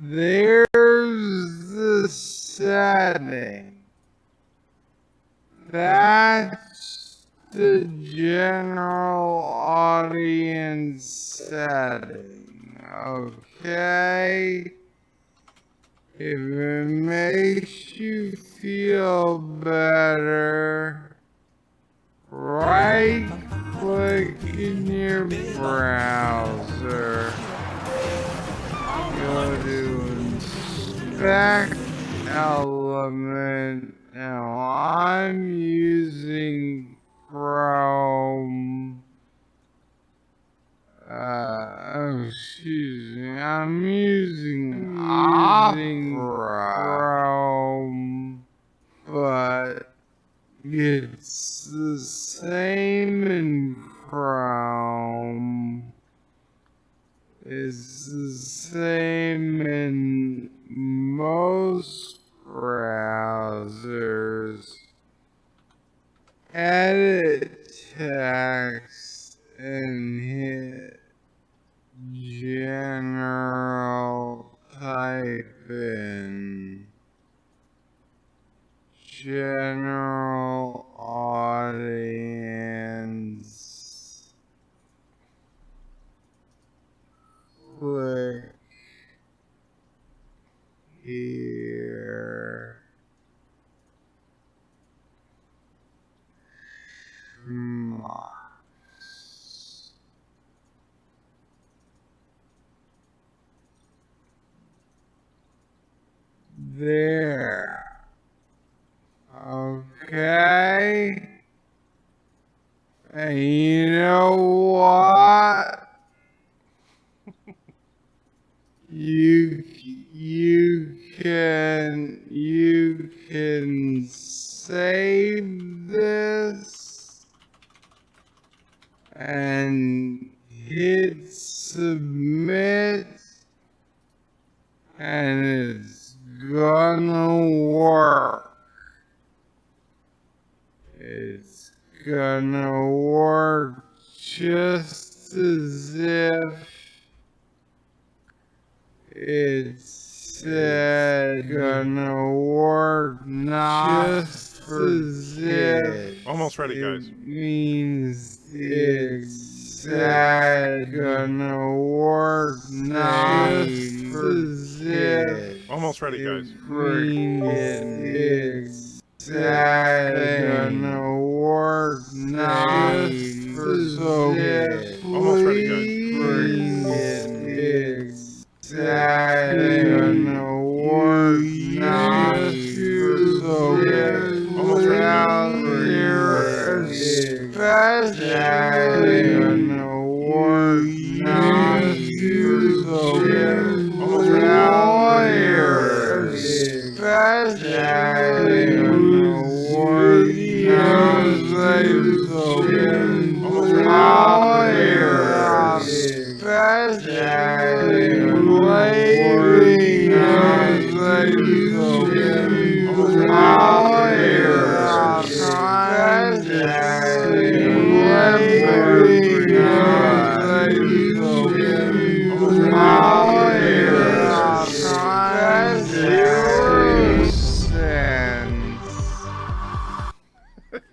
there's the setting. That's the general audience setting, okay? If it makes you feel better, right-click in your browser, go to Inspect Element. Now I'm using Chrome. Excuse me, I'm using Chrome, but it's the same in Chrome. It's the same in most browsers. Edit text and hit general, type in general audience, click here, there. Okay. And you know what? You can save this and hit submit, and it's gonna work. It's gonna work just as if it said gonna work, not just as if. Almost ready, guys. It means it's gonna work, not just as if. Almost ready, guys. It's gonna work, not just as if. Almost ready, guys. It's gonna work, not just as if. Almost ready, guys. Especially gonna work, not just as if. Almost ready, Lawyers, especially gonna work, not just as if. Lawyers, especially blaming us as lawyers, especially blaming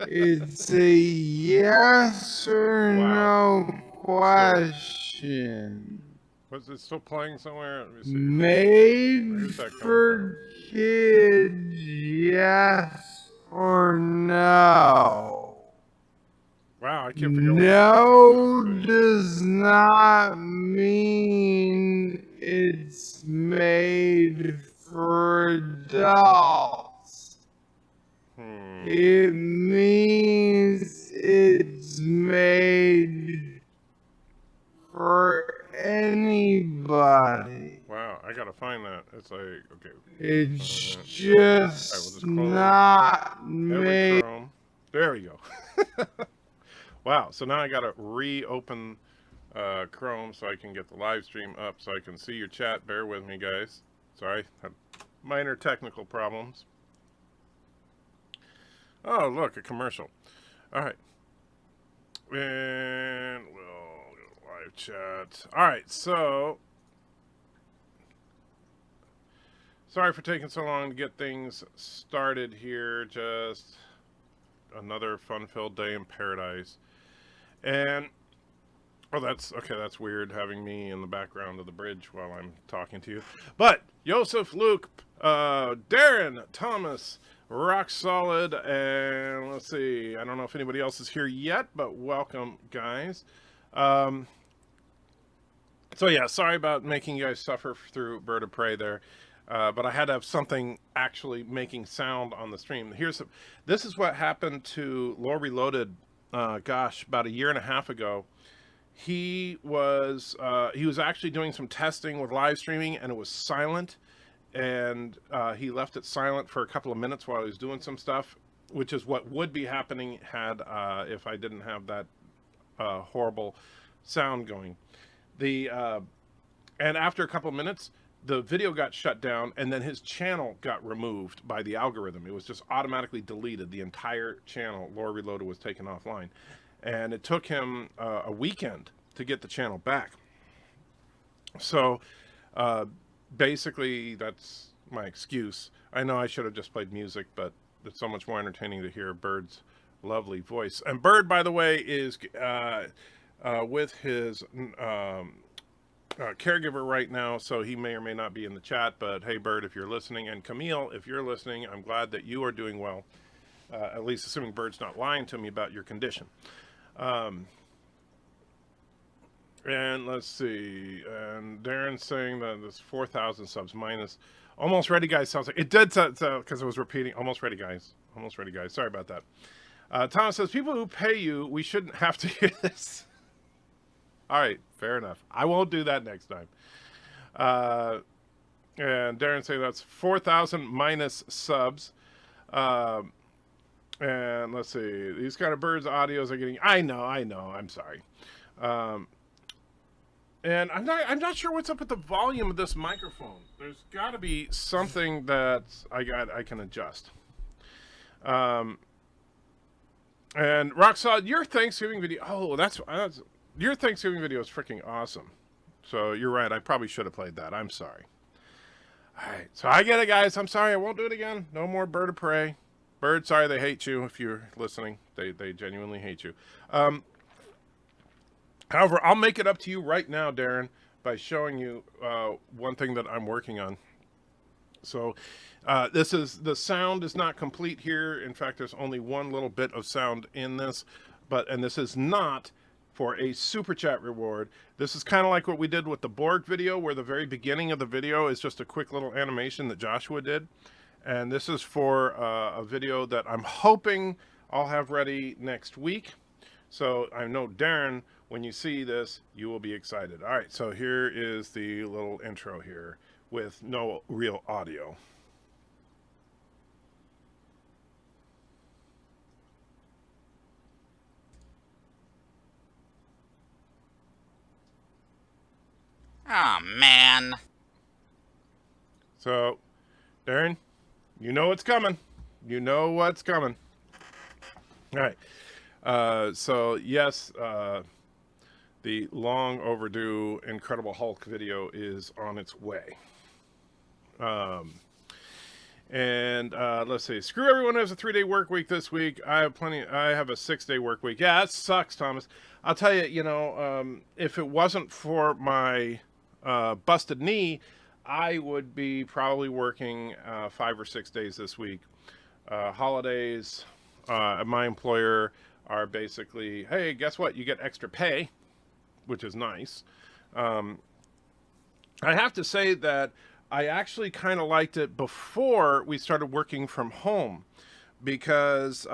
it's a yes or no question. Was it still playing somewhere? Let me see. Made for kids, yes or no? Wow, I can't figure out. No does not mean it's made for adults. It means it's made for anybody. Wow, I gotta find that. It's like, okay. It's just not made. Chrome. There we go. Wow, so now I gotta reopen Chrome so I can get the live stream up so I can see your chat. Bear with me, guys. Sorry, had minor technical problems. Oh, look, a commercial. All right. And we'll go to live chat. All right, so Sorry for taking so long to get things started here. Just another fun-filled day in paradise. And oh, that's okay. That's weird having me in the background of the bridge while I'm talking to you. But Joseph, Luke, Darren, Thomas, Rock Solid, and let's see. I don't know if anybody else is here yet, but welcome, guys. So yeah, sorry about making you guys suffer through Bird of Prey there. But I had to have something actually making sound on the stream. This is what happened to Lore Reloaded. Gosh, about a year and a half ago, he was actually doing some testing with live streaming, and it was silent. And he left it silent for a couple of minutes while he was doing some stuff, which is what would be happening had if I didn't have that horrible sound going. And after a couple of minutes, the video got shut down, and then his channel got removed by the algorithm. It was just automatically deleted. The entire channel, Lore Reloaded, was taken offline. And it took him a weekend to get the channel back. So basically, that's my excuse. I know I should have just played music, but it's so much more entertaining to hear Bird's lovely voice. And Bird, by the way, is with his caregiver right now, so he may or may not be in the chat. But hey, Bird, if you're listening, and Camille, if you're listening, I'm glad that you are doing well, at least assuming Bird's not lying to me about your condition. And let's see, and Darren's saying that this 4,000 subs minus almost ready guys sounds like it did, because it was repeating almost ready guys, sorry about that. Thomas says, people who pay you, we shouldn't have to hear this. All right, fair enough. I won't do that next time. And Darren saying that's 4,000 minus subs. And let's see, these kind of Birds audios are getting. I know. I'm sorry. And I'm not sure what's up with the volume of this microphone. There's got to be something that I can adjust. And Roxod, your Thanksgiving video. Oh, that's your Thanksgiving video is freaking awesome. So you're right. I probably should have played that. I'm sorry. All right. So I get it, guys. I'm sorry. I won't do it again. No more Bird of Prey. Bird, sorry they hate you if you're listening. They genuinely hate you. However, I'll make it up to you right now, Darren, by showing you one thing that I'm working on. So the sound is not complete here. In fact, there's only one little bit of sound in this, and this is not for a super chat reward. This is kind of like what we did with the Borg video, where the very beginning of the video is just a quick little animation that Joshua did. And this is for a video that I'm hoping I'll have ready next week. So I know, Darren, when you see this, you will be excited. All right, so here is the little intro here with no real audio. Oh, man. So, Darren, you know what's coming. You know what's coming. All right. So, yes, the long overdue Incredible Hulk video is on its way. Let's see. Screw everyone who has a 3-day work week this week. I have a 6-day work week. Yeah, that sucks, Thomas. I'll tell you, if it wasn't for my busted knee, I would be probably working 5 or 6 days this week. Holidays at my employer are basically, hey, guess what? You get extra pay, which is nice. I have to say that I actually kind of liked it before we started working from home, because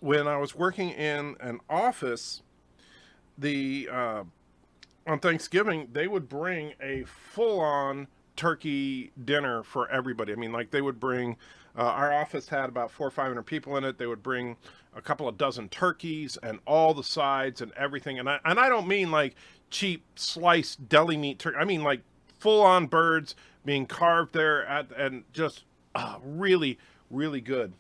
when I was working in an office, on Thanksgiving, they would bring a full-on turkey dinner for everybody. I mean, like, they would bring, our office had about 400 or 500 people in it. They would bring a couple of dozen turkeys and all the sides and everything. And I don't mean like cheap sliced deli meat turkey. I mean like full-on birds being carved there and just really, really good.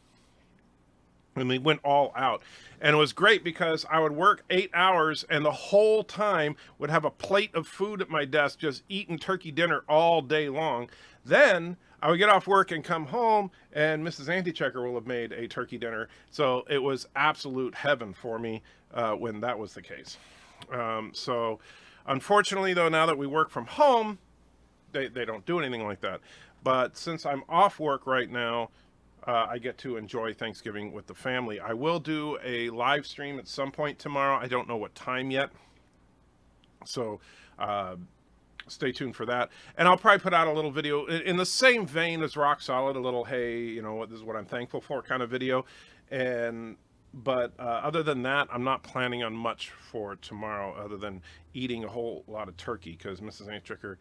And they went all out. And it was great because I would work 8 hours and the whole time would have a plate of food at my desk, just eating turkey dinner all day long. Then I would get off work and come home, and Mrs. Antichecker will have made a turkey dinner. So it was absolute heaven for me when that was the case. So unfortunately, though, now that we work from home, they don't do anything like that. But since I'm off work right now, I get to enjoy Thanksgiving with the family. I will do a live stream at some point tomorrow. I don't know what time yet. So stay tuned for that. And I'll probably put out a little video in the same vein as Rock Solid, a little, hey, you know, this is what I'm thankful for kind of video. But other than that, I'm not planning on much for tomorrow other than eating a whole lot of turkey because Mrs. Antricker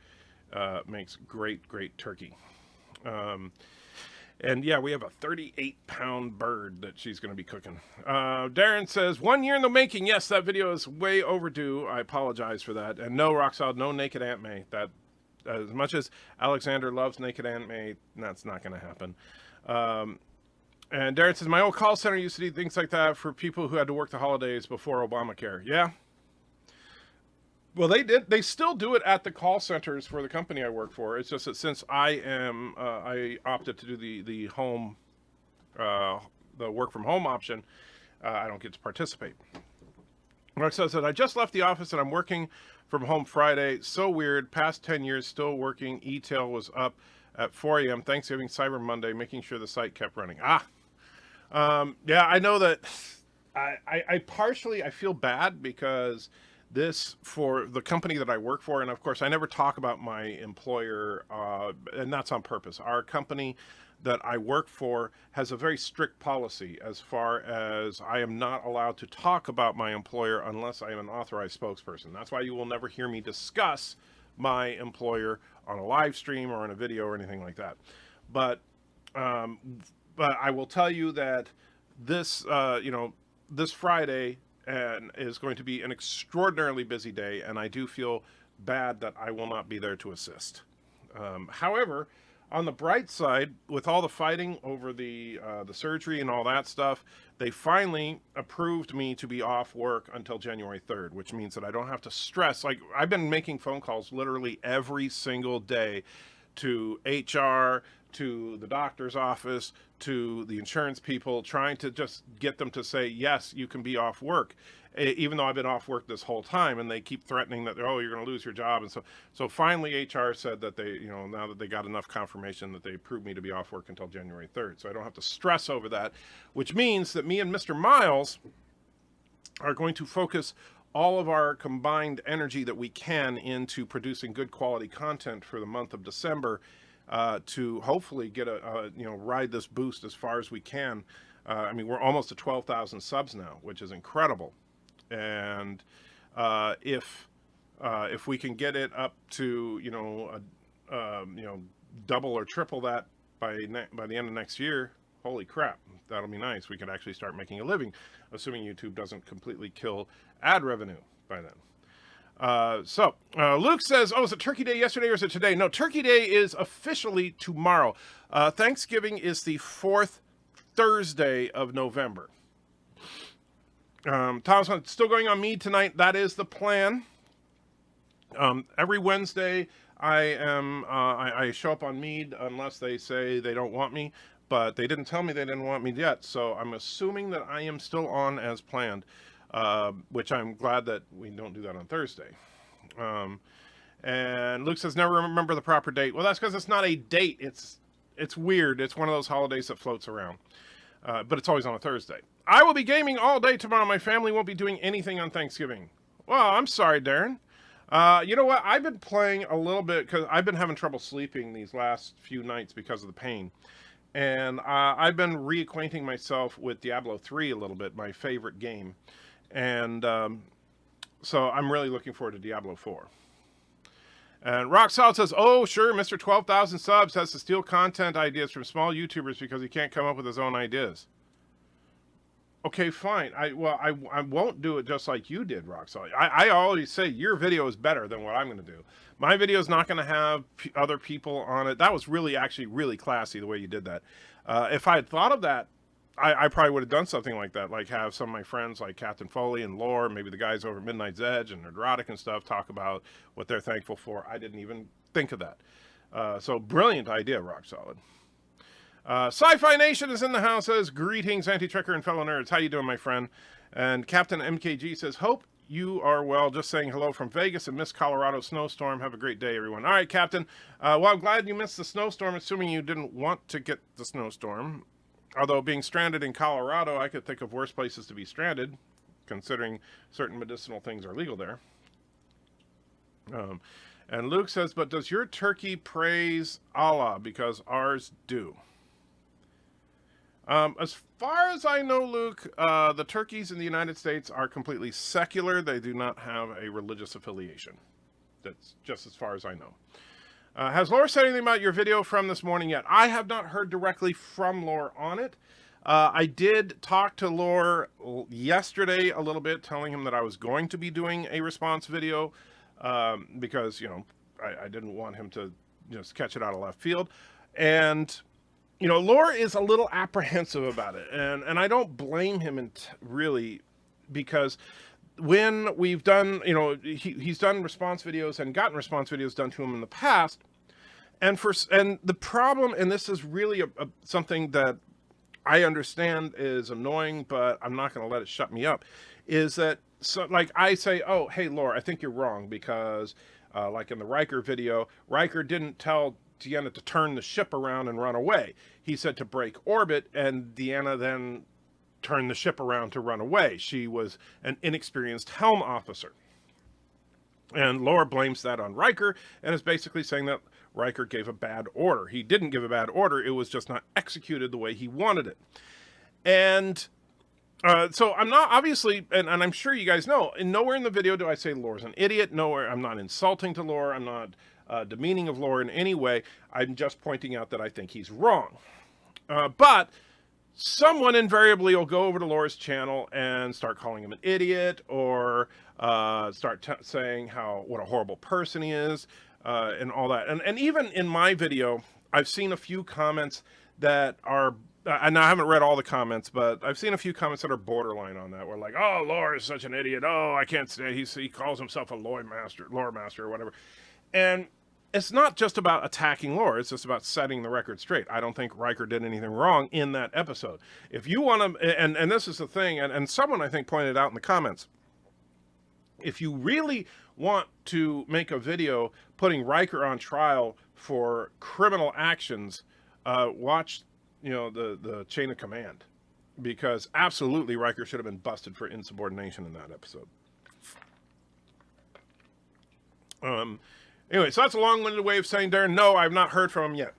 makes great turkey. And yeah, we have a 38-pound bird that she's going to be cooking. Darren says, 1 year in the making. Yes, that video is way overdue. I apologize for that. And no, Rock Solid, no Naked Aunt May. That, as much as Alexander loves Naked Aunt May, that's not going to happen. And Darren says, my old call center used to do things like that for people who had to work the holidays before Obamacare. Yeah. Well, they did. They still do it at the call centers for the company I work for. It's just that since I opted to do the home, the work from home option, I don't get to participate. Mark says that I just left the office and I'm working from home Friday. So weird. Past 10 years, still working. E-tail was up at 4 a.m. Thanksgiving, Cyber Monday, making sure the site kept running. Yeah, I know that. I partially feel bad because this for the company that I work for, and of course I never talk about my employer, and that's on purpose. Our company that I work for has a very strict policy as far as I am not allowed to talk about my employer unless I am an authorized spokesperson. That's why you will never hear me discuss my employer on a live stream or in a video or anything like that. But I will tell you that this this Friday and is going to be an extraordinarily busy day, and I do feel bad that I will not be there to assist. However, on the bright side, with all the fighting over the surgery and all that stuff, they finally approved me to be off work until January 3rd, which means that I don't have to stress. Like, I've been making phone calls literally every single day to HR, to the doctor's office, to the insurance people, trying to just get them to say, yes, you can be off work, even though I've been off work this whole time, and they keep threatening that, oh, you're going to lose your job. And so finally HR said that they, you know, now that they got enough confirmation that they approved me to be off work until January 3rd. So I don't have to stress over that, which means that me and Mr. Miles are going to focus all of our combined energy that we can into producing good quality content for the month of December, to hopefully get ride this boost as far as we can. I mean, we're almost to 12,000 subs now, which is incredible. And if we can get it up to double or triple that by the end of next year, holy crap, that'll be nice. We could actually start making a living, assuming YouTube doesn't completely kill ad revenue by then. Luke says, oh, is it Turkey Day yesterday or is it today? No, Turkey Day is officially tomorrow. Thanksgiving is the 4th Thursday of November. Thomas, still going on Mead tonight. That is the plan. Every Wednesday I show up on Mead unless they say they don't want me, but they didn't tell me they didn't want me yet. So I'm assuming that I am still on as planned. Which I'm glad that we don't do that on Thursday. And Luke says, never remember the proper date. Well, that's because it's not a date. It's weird. It's one of those holidays that floats around. But it's always on a Thursday. I will be gaming all day tomorrow. My family won't be doing anything on Thanksgiving. Well, I'm sorry, Darren. You know what? I've been playing a little bit because I've been having trouble sleeping these last few nights because of the pain. And I've been reacquainting myself with Diablo 3 a little bit, my favorite game. And so I'm really looking forward to Diablo 4. And Rock Solid says, oh, sure, Mr. 12,000 subs has to steal content ideas from small YouTubers because he can't come up with his own ideas. Okay, fine. I won't do it just like you did, Rock Solid. I always say your video is better than what I'm going to do. My video is not going to have other people on it. That was actually really classy the way you did that. If I had thought of that, I probably would have done something like that, like have some of my friends like Captain Foley and Lore, maybe the guys over Midnight's Edge and Nerdrotic and stuff talk about what they're thankful for. I didn't even think of that. So brilliant idea, rock solid. Sci-Fi Nation is in the house, says, greetings, anti-trekker and fellow nerds. How you doing, my friend? And Captain MKG says, hope you are well. Just saying hello from Vegas and miss Colorado snowstorm. Have a great day, everyone. All right, Captain. Well, I'm glad you missed the snowstorm, assuming you didn't want to get the snowstorm. Although being stranded in Colorado, I could think of worse places to be stranded, considering certain medicinal things are legal there. And Luke says, but does your turkey praise Allah? Because ours do. As far as I know, Luke, the turkeys in the United States are completely secular. They do not have a religious affiliation. That's just as far as I know. Has Laura said anything about your video from this morning yet? I have not heard directly from Laura on it. I did talk to Laura yesterday a little bit, telling him that I was going to be doing a response video because, you know, I didn't want him to just catch it out of left field. And you know, Laura is a little apprehensive about it, and I don't blame him really, because when we've done, you know, he's done response videos and gotten response videos done to him in the past, and the problem, and this is really something that I understand is annoying, but I'm not going to let it shut me up, is that, so like I say, oh, hey, Laura, I think you're wrong, because like in the Riker video, Riker didn't tell Deanna to turn the ship around and run away. He said to break orbit, and Deanna then turned the ship around to run away. She was an inexperienced helm officer. And Laura blames that on Riker, and is basically saying that Riker gave a bad order. He didn't give a bad order, it was just not executed the way he wanted it. And so I'm not, obviously, and I'm sure you guys know, and nowhere in the video do I say Laura's an idiot. Nowhere, I'm not insulting to Laura. I'm not demeaning of Laura in any way. I'm just pointing out that I think he's wrong. But someone invariably will go over to Laura's channel and start calling him an idiot, or start saying what a horrible person he is, and all that. And even in my video, I've seen a few comments that are, and I haven't read all the comments, but I've seen a few comments that are borderline on that. Where like, oh, Laura is such an idiot. Oh, I can't say, he calls himself a lore master or whatever. And it's not just about attacking Laura, it's just about setting the record straight. I don't think Riker did anything wrong in that episode. If you want to, and this is the thing, and someone I think pointed out in the comments, if you really want to make a video putting Riker on trial for criminal actions, watch, you know, the chain of command. Because absolutely Riker should have been busted for insubordination in that episode. Anyway, so that's a long-winded way of saying, Darren, no, I've not heard from him yet.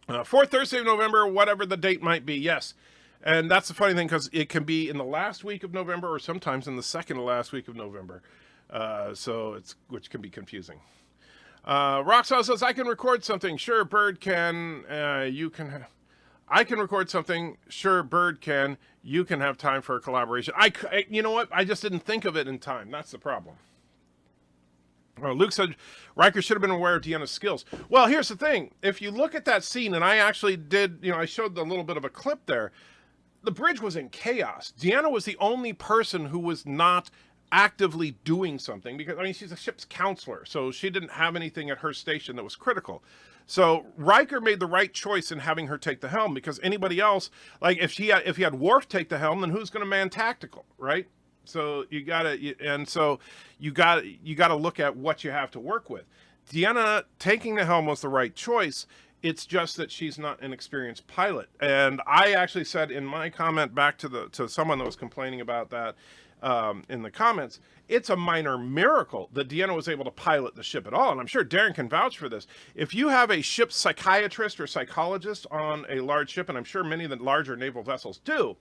4th Thursday of November, whatever the date might be, yes. And that's the funny thing, because it can be in the last week of November, or sometimes in the second to last week of November. Which can be confusing. Roxanne says, I can record something. Sure, Bird can. I can record something. Sure, Bird can. You can have time for a collaboration. You know what? I just didn't think of it in time. That's the problem. Luke said Riker should have been aware of Deanna's skills. Well, here's the thing. If you look at that scene, and I actually did, you know, I showed a little bit of a clip there. The bridge was in chaos. Deanna was the only person who was not actively doing something, because, I mean, she's a ship's counselor, so she didn't have anything at her station that was critical. So Riker made the right choice in having her take the helm, because anybody else, like if he had Worf take the helm, then who's going to man tactical, right? So you gotta look at what you have to work with. Deanna taking the helm was the right choice. It's just that she's not an experienced pilot. And I actually said in my comment back to someone that was complaining about that in the comments, it's a minor miracle that Deanna was able to pilot the ship at all. And I'm sure Darren can vouch for this. If you have a ship's psychiatrist or psychologist on a large ship, and I'm sure many of the larger naval vessels do,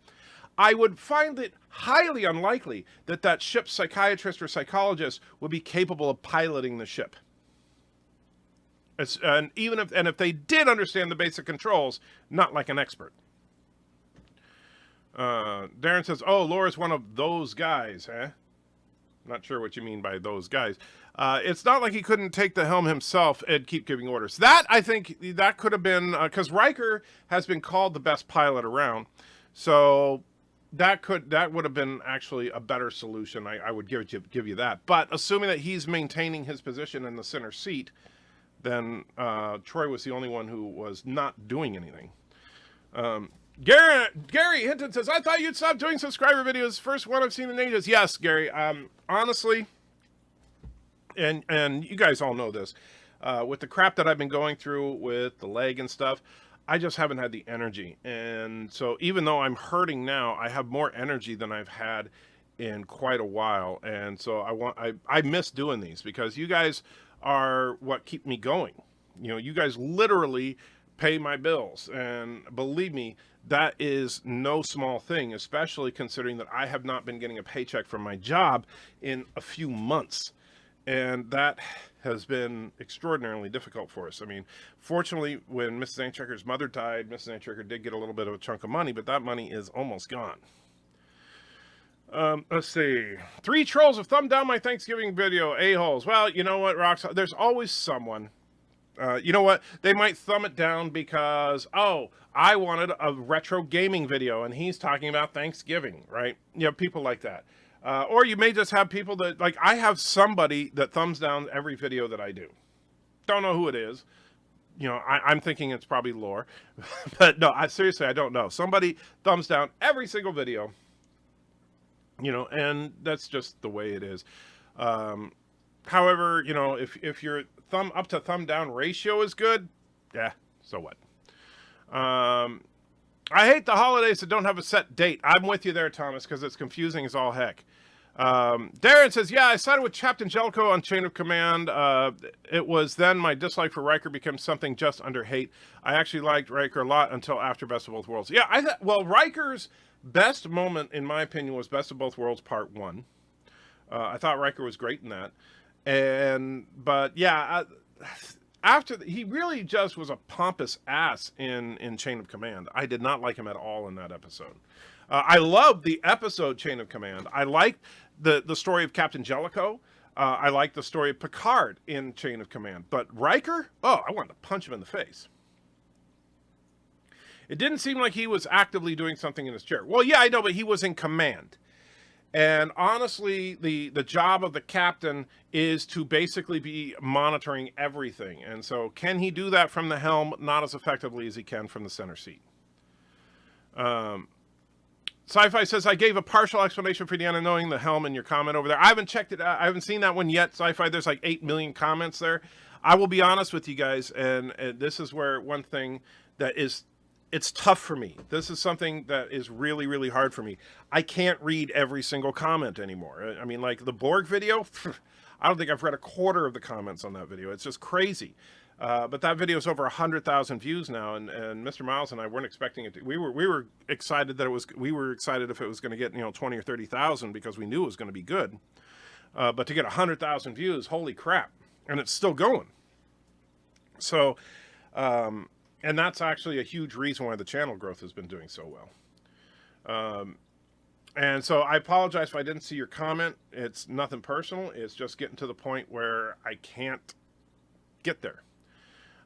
I would find it highly unlikely that that ship's psychiatrist or psychologist would be capable of piloting the ship. And if they did understand the basic controls, not like an expert. Darren says, "Oh, Laura's one of those guys, eh?" Not sure what you mean by those guys. It's not like he couldn't take the helm himself and keep giving orders. That, I think, that could have been because Riker has been called the best pilot around, so that would have been actually a better solution. I would give you that. But assuming that he's maintaining his position in the center seat, then Troy was the only one who was not doing anything. Gary Hinton says, I thought you'd stop doing subscriber videos. First one I've seen in ages. Yes, Gary. Honestly, and you guys all know this, with the crap that I've been going through with the leg and stuff, I just haven't had the energy. And so even though I'm hurting now, I have more energy than I've had in quite a while. And so I miss doing these because you guys are what keep me going. You know, you guys literally pay my bills. And believe me, that is no small thing, especially considering that I have not been getting a paycheck from my job in a few months. And that has been extraordinarily difficult for us. I mean, fortunately, when Mrs. Anchecker's mother died, Mrs. Anchecker did get a little bit of a chunk of money, but that money is almost gone. Let's see. 3 trolls have thumbed down my Thanksgiving video. A-holes. Well, you know what, Rox? There's always someone. You know what? They might thumb it down because, oh, I wanted a retro gaming video, and he's talking about Thanksgiving, right? You know, people like that. Or you may just have people that, like, I have somebody that thumbs down every video that I do. Don't know who it is. You know, I'm thinking it's probably Lore. But no, seriously, I don't know. Somebody thumbs down every single video. You know, and that's just the way it is. However, you know, if your thumb up to thumb down ratio is good, yeah, so what? I hate the holidays that don't have a set date. I'm with you there, Thomas, because it's confusing as all heck. Darren says, yeah, I sided with Captain Jellicoe on Chain of Command. It was then my dislike for Riker became something just under hate. I actually liked Riker a lot until after Best of Both Worlds. Yeah, well, Riker's best moment, in my opinion, was Best of Both Worlds Part 1. I thought Riker was great in that. But yeah, he really just was a pompous ass in Chain of Command. I did not like him at all in that episode. I loved the episode Chain of Command. I liked the story of Captain Jellicoe. I liked the story of Picard in Chain of Command. But Riker? Oh, I wanted to punch him in the face. It didn't seem like he was actively doing something in his chair. Well, yeah, I know, but he was in command. And honestly, the job of the captain is to basically be monitoring everything. And so can he do that from the helm? Not as effectively as he can from the center seat. Sci-Fi says, I gave a partial explanation for Deanna knowing the helm in your comment over there. I haven't checked it out. I haven't seen that one yet, Sci-Fi. There's like 8 million comments there. I will be honest with you guys, and this is where one thing that is... It's tough for me. This is something that is really, really hard for me. I can't read every single comment anymore. I mean, like the Borg video, I don't think I've read a quarter of the comments on that video. It's just crazy. But that video is over 100,000 views now, and Mr. Miles and I weren't expecting it to. We were excited that it was. We were excited if it was going to get 20 or 30,000 because we knew it was going to be good. But to get 100,000 views, holy crap! And it's still going. So. And that's actually a huge reason why the channel growth has been doing so well. And so I apologize if I didn't see your comment. It's nothing personal. It's just getting to the point where I can't get there.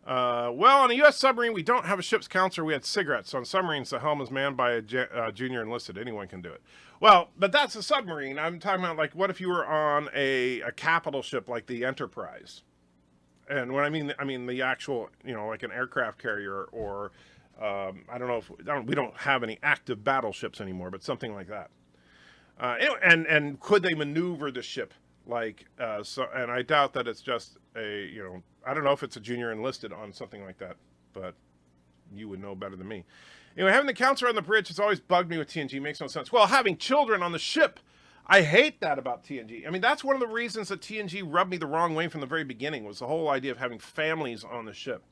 Well, on a U.S. submarine, we don't have a ship's counselor. We had cigarettes. So on submarines, the helm is manned by a junior enlisted. Anyone can do it. Well, but that's a submarine. I'm talking about, like, what if you were on a capital ship like the Enterprise? And when I mean the actual, like an aircraft carrier, or I don't know if we don't have any active battleships anymore, but something like that. And could they maneuver the ship like so? And I doubt that it's just a I don't know if it's a junior enlisted on something like that, but you would know better than me. Anyway, having the counselor on the bridge has always bugged me with TNG. Makes no sense. Well, having children on the ship. I hate that about TNG. I mean, that's one of the reasons that TNG rubbed me the wrong way from the very beginning, was the whole idea of having families on the ship.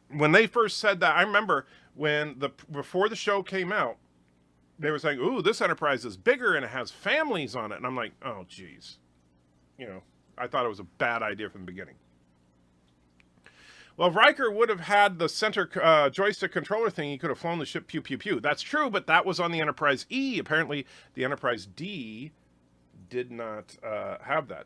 When they first said that, I remember before the show came out, they were saying, ooh, this Enterprise is bigger and it has families on it. And I'm like, oh, geez. I thought it was a bad idea from the beginning. Well, if Riker would have had the center joystick controller thing, he could have flown the ship pew, pew, pew. That's true, but that was on the Enterprise E. Apparently, the Enterprise D did not have that.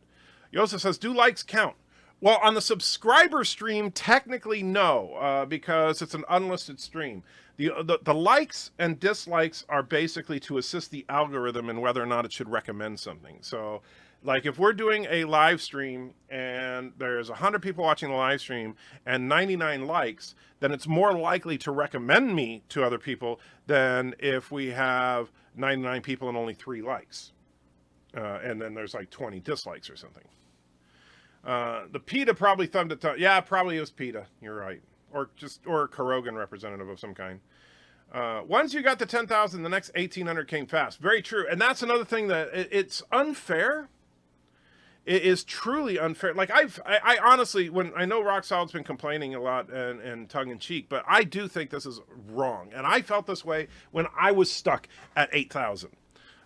He also says, do likes count? Well, on the subscriber stream, technically no, because it's an unlisted stream. The likes and dislikes are basically to assist the algorithm in whether or not it should recommend something. So Like if we're doing a live stream and there's 100 people watching the live stream and 99 likes, then it's more likely to recommend me to other people than if we have 99 people and only 3 likes. And then there's like 20 dislikes or something. The PETA probably thumbed it. Yeah, probably it was PETA. You're right. Or a Karogan representative of some kind. Once you got to 10,000, the next 1,800 came fast. Very true. And that's another thing that it's unfair. It is truly unfair. Like I honestly, when I know Rock Solid's been complaining a lot and tongue in cheek, but I do think this is wrong. And I felt this way when I was stuck at 8,000.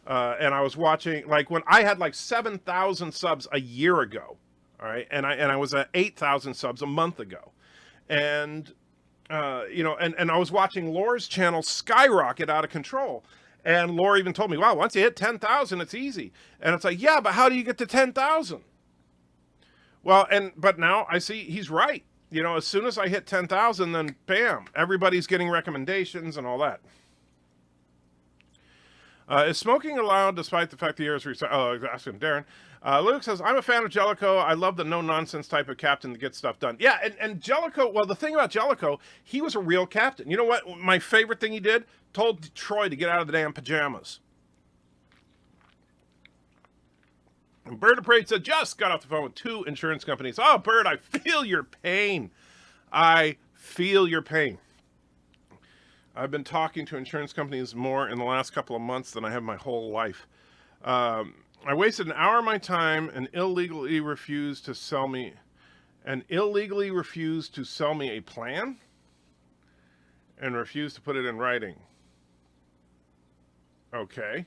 And I was watching, like when I had like 7,000 subs a year ago. All right. And I was at 8,000 subs a month ago. And, you know, and I was watching Laura's channel skyrocket out of control. And Laura even told me, wow, once you hit 10,000, it's easy. And it's like, yeah, but how do you get to 10,000? Well, but now I see he's right. You know, as soon as I hit 10,000, then bam, everybody's getting recommendations and all that. Is smoking allowed despite the fact the air is recycled? Oh, asking Darren. Luke says, I'm a fan of Jellicoe. I love the no-nonsense type of captain that gets stuff done. Yeah, and Jellicoe, well, the thing about Jellicoe, he was a real captain. You know what? My favorite thing he did? Told Troy to get out of the damn pajamas. And Bird of Prey said, just got off the phone with 2 insurance companies. Oh, Bird, I feel your pain. I feel your pain. I've been talking to insurance companies more in the last couple of months than I have my whole life. I wasted an hour of my time and illegally refused to sell me a plan and refused to put it in writing. Okay.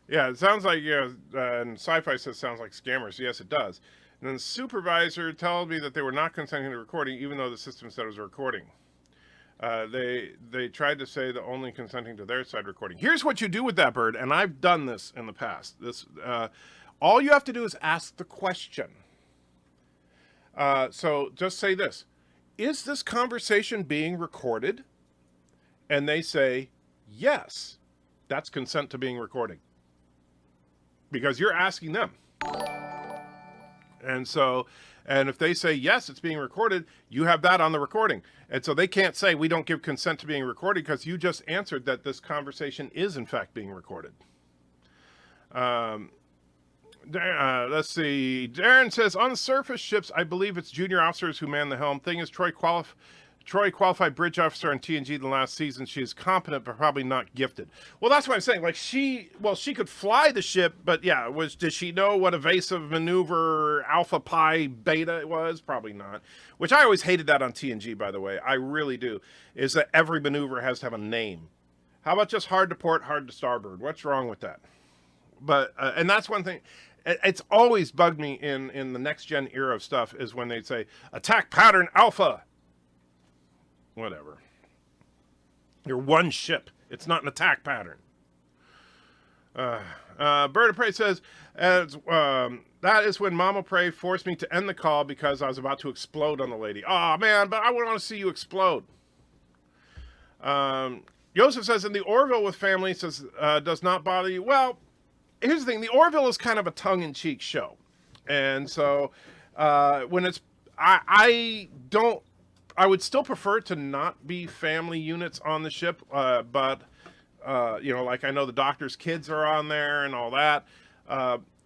Yeah, it sounds like, and Sci-Fi says sounds like scammers. Yes, it does. And then the supervisor told me that they were not consenting to recording, even though the system said it was a recording. They tried to say that only consenting to their side recording. Here's what you do with that, Bird, and I've done this in the past. All you have to do is ask the question. So just say this: is this conversation being recorded? And they say yes. That's consent to being recorded, because you're asking them. And so, and if they say, yes, it's being recorded, you have that on the recording. And so they can't say, we don't give consent to being recorded, because you just answered that this conversation is, in fact, being recorded. Let's see. Darren says, on surface ships, I believe it's junior officers who man the helm. Thing is, Troy qualified bridge officer on TNG the last season. She is competent, but probably not gifted. Well, that's what I'm saying. Like she could fly the ship, but yeah, did she know what evasive maneuver Alpha Pi Beta was? Probably not. Which I always hated that on TNG, by the way. I really do. Is that every maneuver has to have a name. How about just hard to port, hard to starboard? What's wrong with that? But, and that's one thing. It's always bugged me in the next gen era of stuff is when they say attack pattern Alpha. Whatever. You're one ship. It's not an attack pattern. Bird of Prey says, that is when Mama Prey forced me to end the call because I was about to explode on the lady. Oh, man, but I wouldn't want to see you explode. Joseph says, in the Orville with family, says, does not bother you. Well, here's the thing. The Orville is kind of a tongue-in-cheek show. And so when it's... I would still prefer to not be family units on the ship, but, you know, like I know the doctor's kids are on there and all that.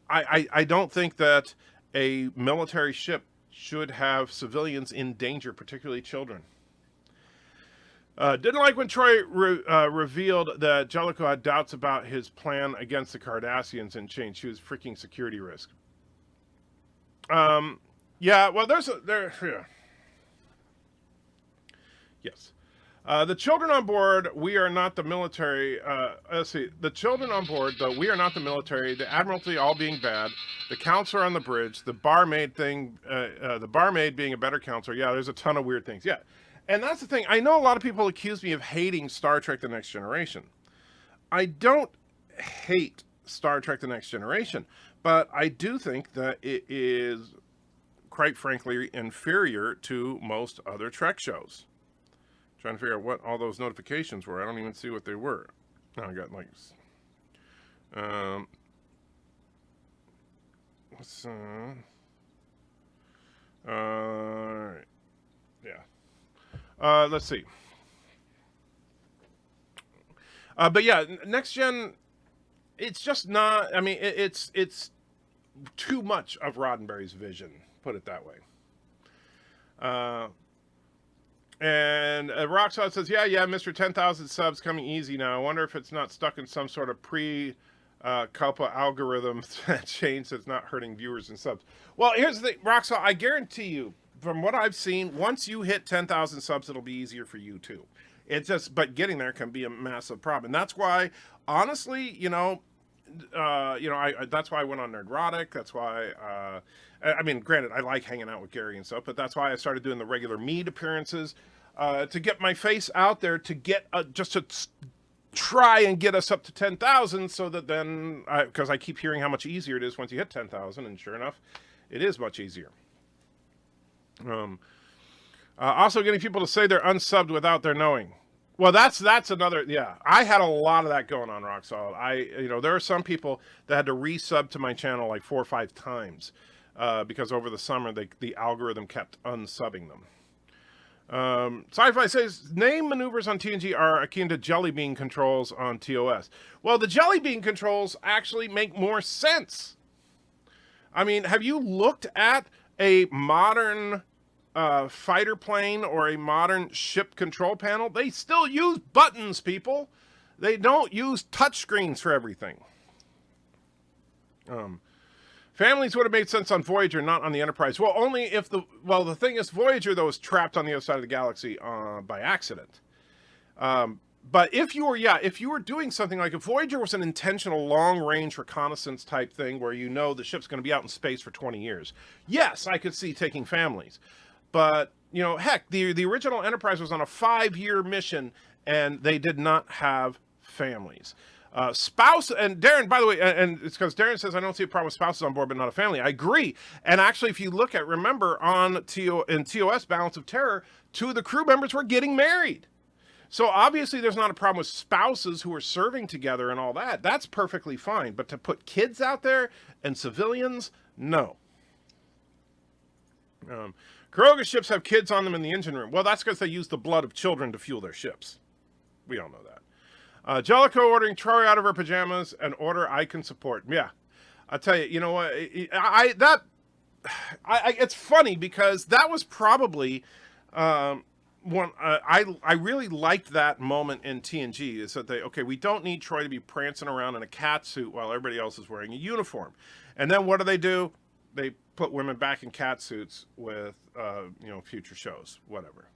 I don't think that a military ship should have civilians in danger, particularly children. Didn't like when Troy revealed that Jellicoe had doubts about his plan against the Cardassians and changed. She was a freaking security risk. Yeah, well, yeah. Yes. The children on board, we are not the military. Let's see. The children on board, though, we are not the military. The Admiralty all being bad. The counselor on the bridge. The barmaid thing. The barmaid being a better counselor. Yeah, there's a ton of weird things. Yeah. And that's the thing. I know a lot of people accuse me of hating Star Trek The Next Generation. I don't hate Star Trek The Next Generation. But I do think that it is, quite frankly, inferior to most other Trek shows. Trying to figure out what all those notifications were. I don't even see what they were. Oh, I got like... What's right. Yeah. Let's see. But yeah, next gen. It's just not. I mean, it's too much of Roddenberry's vision. Put it that way. And Rocksaw says, yeah, Mr. 10,000 subs coming easy now. I wonder if it's not stuck in some sort of Kalpa algorithm change that's not hurting viewers and subs. Well, here's the thing, Rocksaw, I guarantee you, from what I've seen, once you hit 10,000 subs, it'll be easier for you too. It's just, but getting there can be a massive problem. And that's why, honestly, that's why I went on Nerdrotic. That's why, I mean, granted, I like hanging out with Gary and stuff, but that's why I started doing the regular meet appearances to get my face out there, to get just to try and get us up to 10,000, so that then, because I keep hearing how much easier it is once you hit 10,000, and sure enough, it is much easier. Also, getting people to say they're unsubbed without their knowing. Well, that's another. Yeah, I had a lot of that going on, Rock Solid. There are some people that had to resub to my channel like 4 or 5 times because over the summer the algorithm kept unsubbing them. Sci-Fi says, name maneuvers on TNG are akin to jelly bean controls on TOS. Well, the jelly bean controls actually make more sense. I mean, have you looked at a modern fighter plane or a modern ship control panel? They still use buttons, people. They don't use touchscreens for everything. Families would have made sense on Voyager, not on the Enterprise. Well, only if the thing is, Voyager, though, is trapped on the other side of the galaxy by accident. But if you were doing something like, if Voyager was an intentional long-range reconnaissance type thing where the ship's going to be out in space for 20 years, yes, I could see taking families. But, heck, the original Enterprise was on a 5-year mission, and they did not have families. Spouse, and Darren, by the way, and it's because Darren says, I don't see a problem with spouses on board, but not a family. I agree. And actually, if you look at, remember, in TOS Balance of Terror, 2 of the crew members were getting married. So obviously there's not a problem with spouses who are serving together and all that. That's perfectly fine. But to put kids out there and civilians, no. Kuroga ships have kids on them in the engine room. Well, that's because they use the blood of children to fuel their ships. We all know that. Jellicoe ordering Troy out of her pajamas, an order I can support. Yeah, I'll tell you. You know what? It's funny because that was probably one. I really liked that moment in TNG. Is that we don't need Troy to be prancing around in a cat suit while everybody else is wearing a uniform. And then what do? They put women back in cat suits with future shows, whatever.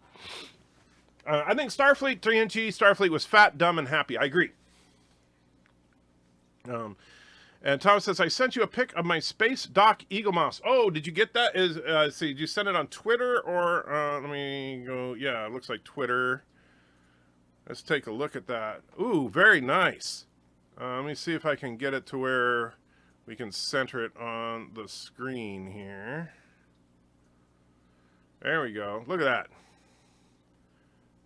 I think Starfleet, TNG, Starfleet was fat, dumb, and happy. I agree. And Thomas says, I sent you a pic of my space dock Eagle Mouse. Oh, did you get that? Did you send it on Twitter or, let me go, yeah, it looks like Twitter. Let's take a look at that. Ooh, very nice. Let me see if I can get it to where we can center it on the screen here. There we go. Look at that.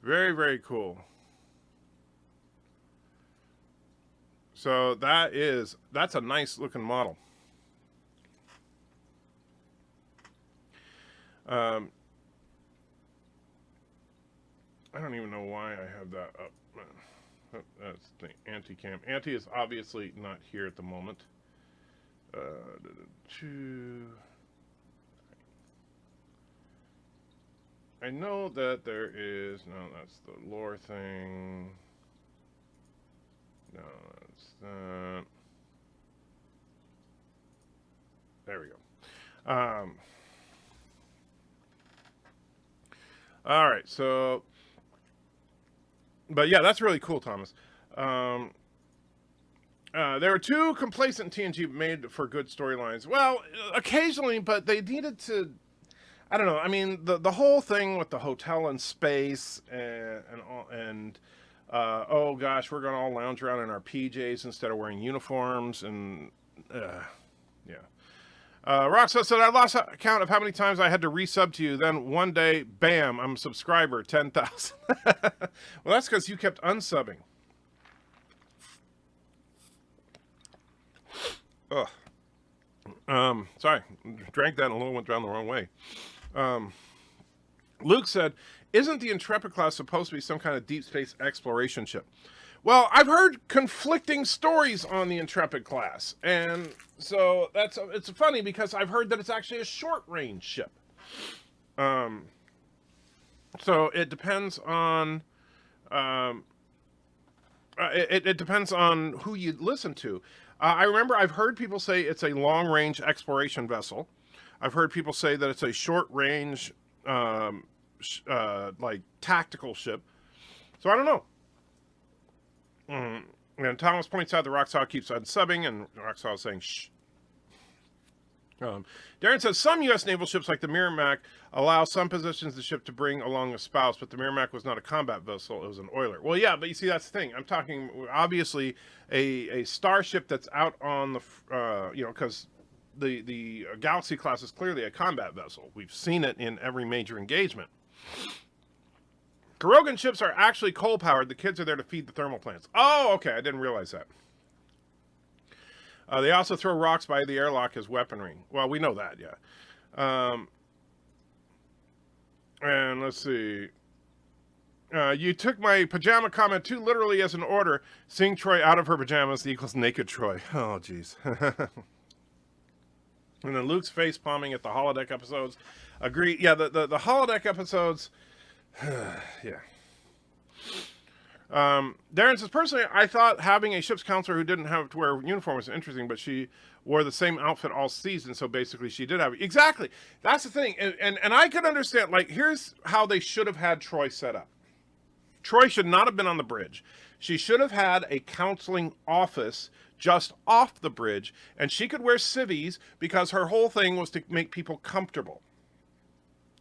Very, very cool. So that's a nice looking model. I don't even know why I have that up. That's the anti-cam. Anti is obviously not here at the moment. I know that there is, no, that's the lore thing. No, that's that. There we go. All right, so, but yeah, that's really cool, Thomas. They were too complacent TNG made for good storylines. Well, occasionally, but they needed to, I don't know. I mean, the whole thing with the hotel in space and oh gosh, we're gonna all lounge around in our PJs instead of wearing uniforms and yeah. Roxa said, I lost count of how many times I had to resub to you. Then one day, bam, I'm a subscriber, 10,000. Well, that's because you kept unsubbing. Ugh. Sorry, drank that and a little went down the wrong way. Luke said, isn't the Intrepid class supposed to be some kind of deep space exploration ship? Well, I've heard conflicting stories on the Intrepid class, and so it's funny because I've heard that it's actually a short-range ship. So it depends on it depends on who you listen to. I remember I've heard people say it's a long-range exploration vessel. I've heard people say that it's a short-range like tactical ship. So I don't know. And Thomas points out the Roxhaw keeps on subbing, and Roxhaw is saying shh. Darren says some U.S. naval ships like the Merrimack allow some positions of the ship to bring along a spouse, but the Merrimack was not a combat vessel; it was an oiler. Well, yeah, but you see, that's the thing. I'm talking obviously a starship that's out on the because the Galaxy class is clearly a combat vessel. We've seen it in every major engagement. Karogan ships are actually coal-powered. The kids are there to feed the thermal plants. Oh, okay. I didn't realize that. They also throw rocks by the airlock as weaponry. Well, we know that, yeah. And let's see. You took my pajama comment too literally as an order. Seeing Troy out of her pajamas equals naked Troy. Oh, jeez. And then Luke's face palming at the holodeck episodes. Agree. Yeah, the holodeck episodes... yeah. Darren says, personally, I thought having a ship's counselor who didn't have to wear a uniform was interesting, but she wore the same outfit all season, so basically she did have it. Exactly. That's the thing. And I could understand, like, here's how they should have had Troy set up. Troy should not have been on the bridge. She should have had a counseling office just off the bridge, and she could wear civvies because her whole thing was to make people comfortable.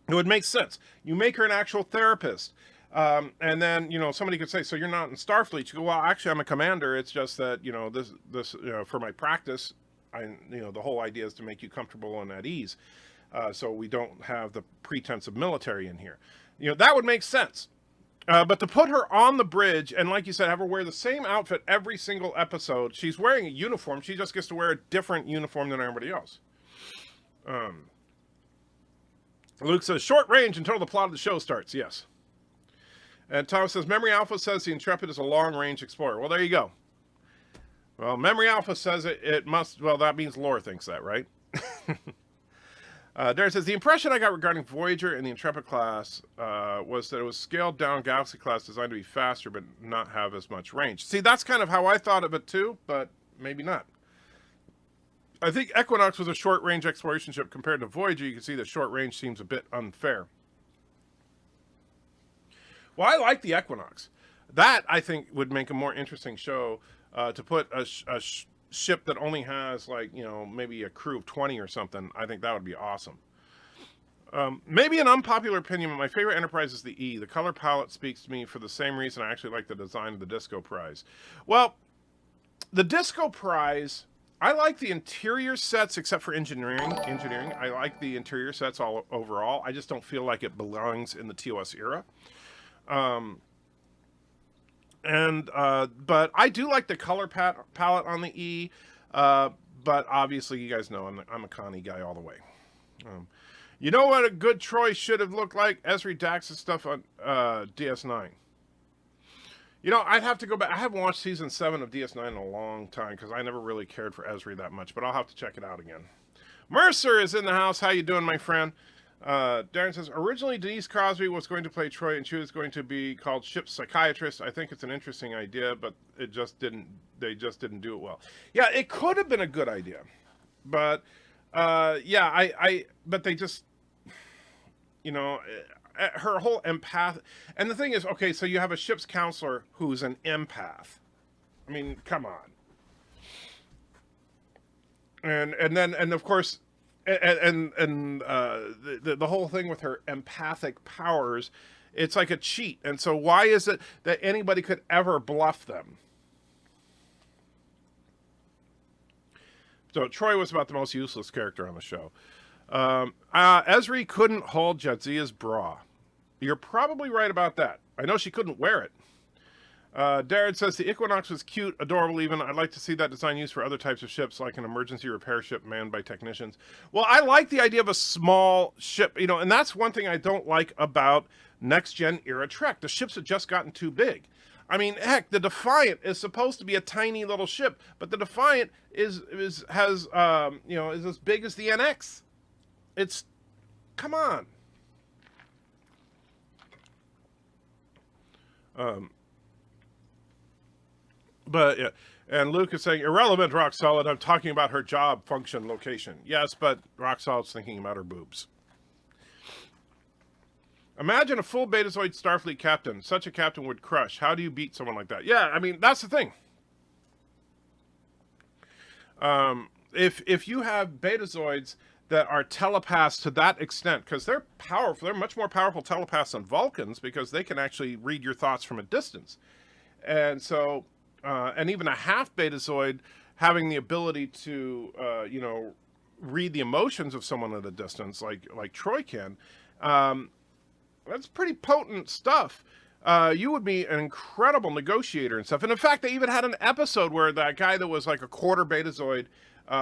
It would make sense. You make her an actual therapist. And then, somebody could say, so you're not in Starfleet. You go, well, actually, I'm a commander. It's just that, this for my practice, the whole idea is to make you comfortable and at ease. So we don't have the pretense of military in here. That would make sense. But to put her on the bridge and, like you said, have her wear the same outfit every single episode, she's wearing a uniform. She just gets to wear a different uniform than everybody else. Luke says, short range until the plot of the show starts. Yes. And Thomas says, Memory Alpha says the Intrepid is a long-range explorer. Well, there you go. Well, Memory Alpha says it must... Well, that means lore thinks that, right? Darren says, the impression I got regarding Voyager and the Intrepid class was that it was scaled-down Galaxy class designed to be faster but not have as much range. See, that's kind of how I thought of it, too, but maybe not. I think Equinox was a short-range exploration ship compared to Voyager. You can see that short range seems a bit unfair. Well, I like the Equinox. That, I think, would make a more interesting show to put a ship that only has, like, maybe a crew of 20 or something. I think that would be awesome. Maybe an unpopular opinion, but my favorite Enterprise is the E. The color palette speaks to me for the same reason I actually like the design of the Disco Prize. Well, the Disco Prize... I like the interior sets, except for engineering. I like the interior sets all overall. I just don't feel like it belongs in the TOS era. But I do like the color palette on the E. But obviously, you guys know I'm a Connie guy all the way. You know what a good Troy should have looked like? Ezri Dax's stuff on DS9. I'd have to go back. I haven't watched season 7 of DS9 in a long time because I never really cared for Ezri that much, but I'll have to check it out again. Mercer is in the house. How you doing, my friend? Darren says, originally Denise Crosby was going to play Troy and she was going to be called Ship's Psychiatrist. I think it's an interesting idea, but they just didn't do it well. Yeah, it could have been a good idea. But, but they just, her whole empath, and the thing is, okay, so you have a ship's counselor who's an empath. I mean, come on. And then of course, the whole thing with her empathic powers, it's like a cheat. And so why is it that anybody could ever bluff them? So Troy was about the most useless character on the show. Ezri couldn't hold Jadzia's bra. You're probably right about that. I know she couldn't wear it. Darren says the Equinox was cute, adorable even. I'd like to see that design used for other types of ships, like an emergency repair ship manned by technicians. Well, I like the idea of a small ship, and that's one thing I don't like about next-gen era Trek. The ships have just gotten too big. I mean, heck, the Defiant is supposed to be a tiny little ship, but the Defiant is as big as the NX. Come on. But yeah, and Luke is saying irrelevant, Rock Solid. I'm talking about her job, function, location. Yes, but Rock Solid's thinking about her boobs. Imagine a full Betazoid Starfleet captain. Such a captain would crush. How do you beat someone like that? Yeah, I mean that's the thing. If you have Betazoids that are telepaths to that extent, because they're powerful, they're much more powerful telepaths than Vulcans because they can actually read your thoughts from a distance, and so. And even a half Betazoid having the ability to, read the emotions of someone at a distance, like Troy can, that's pretty potent stuff. You would be an incredible negotiator and stuff. And in fact, they even had an episode where that guy that was like a quarter Betazoid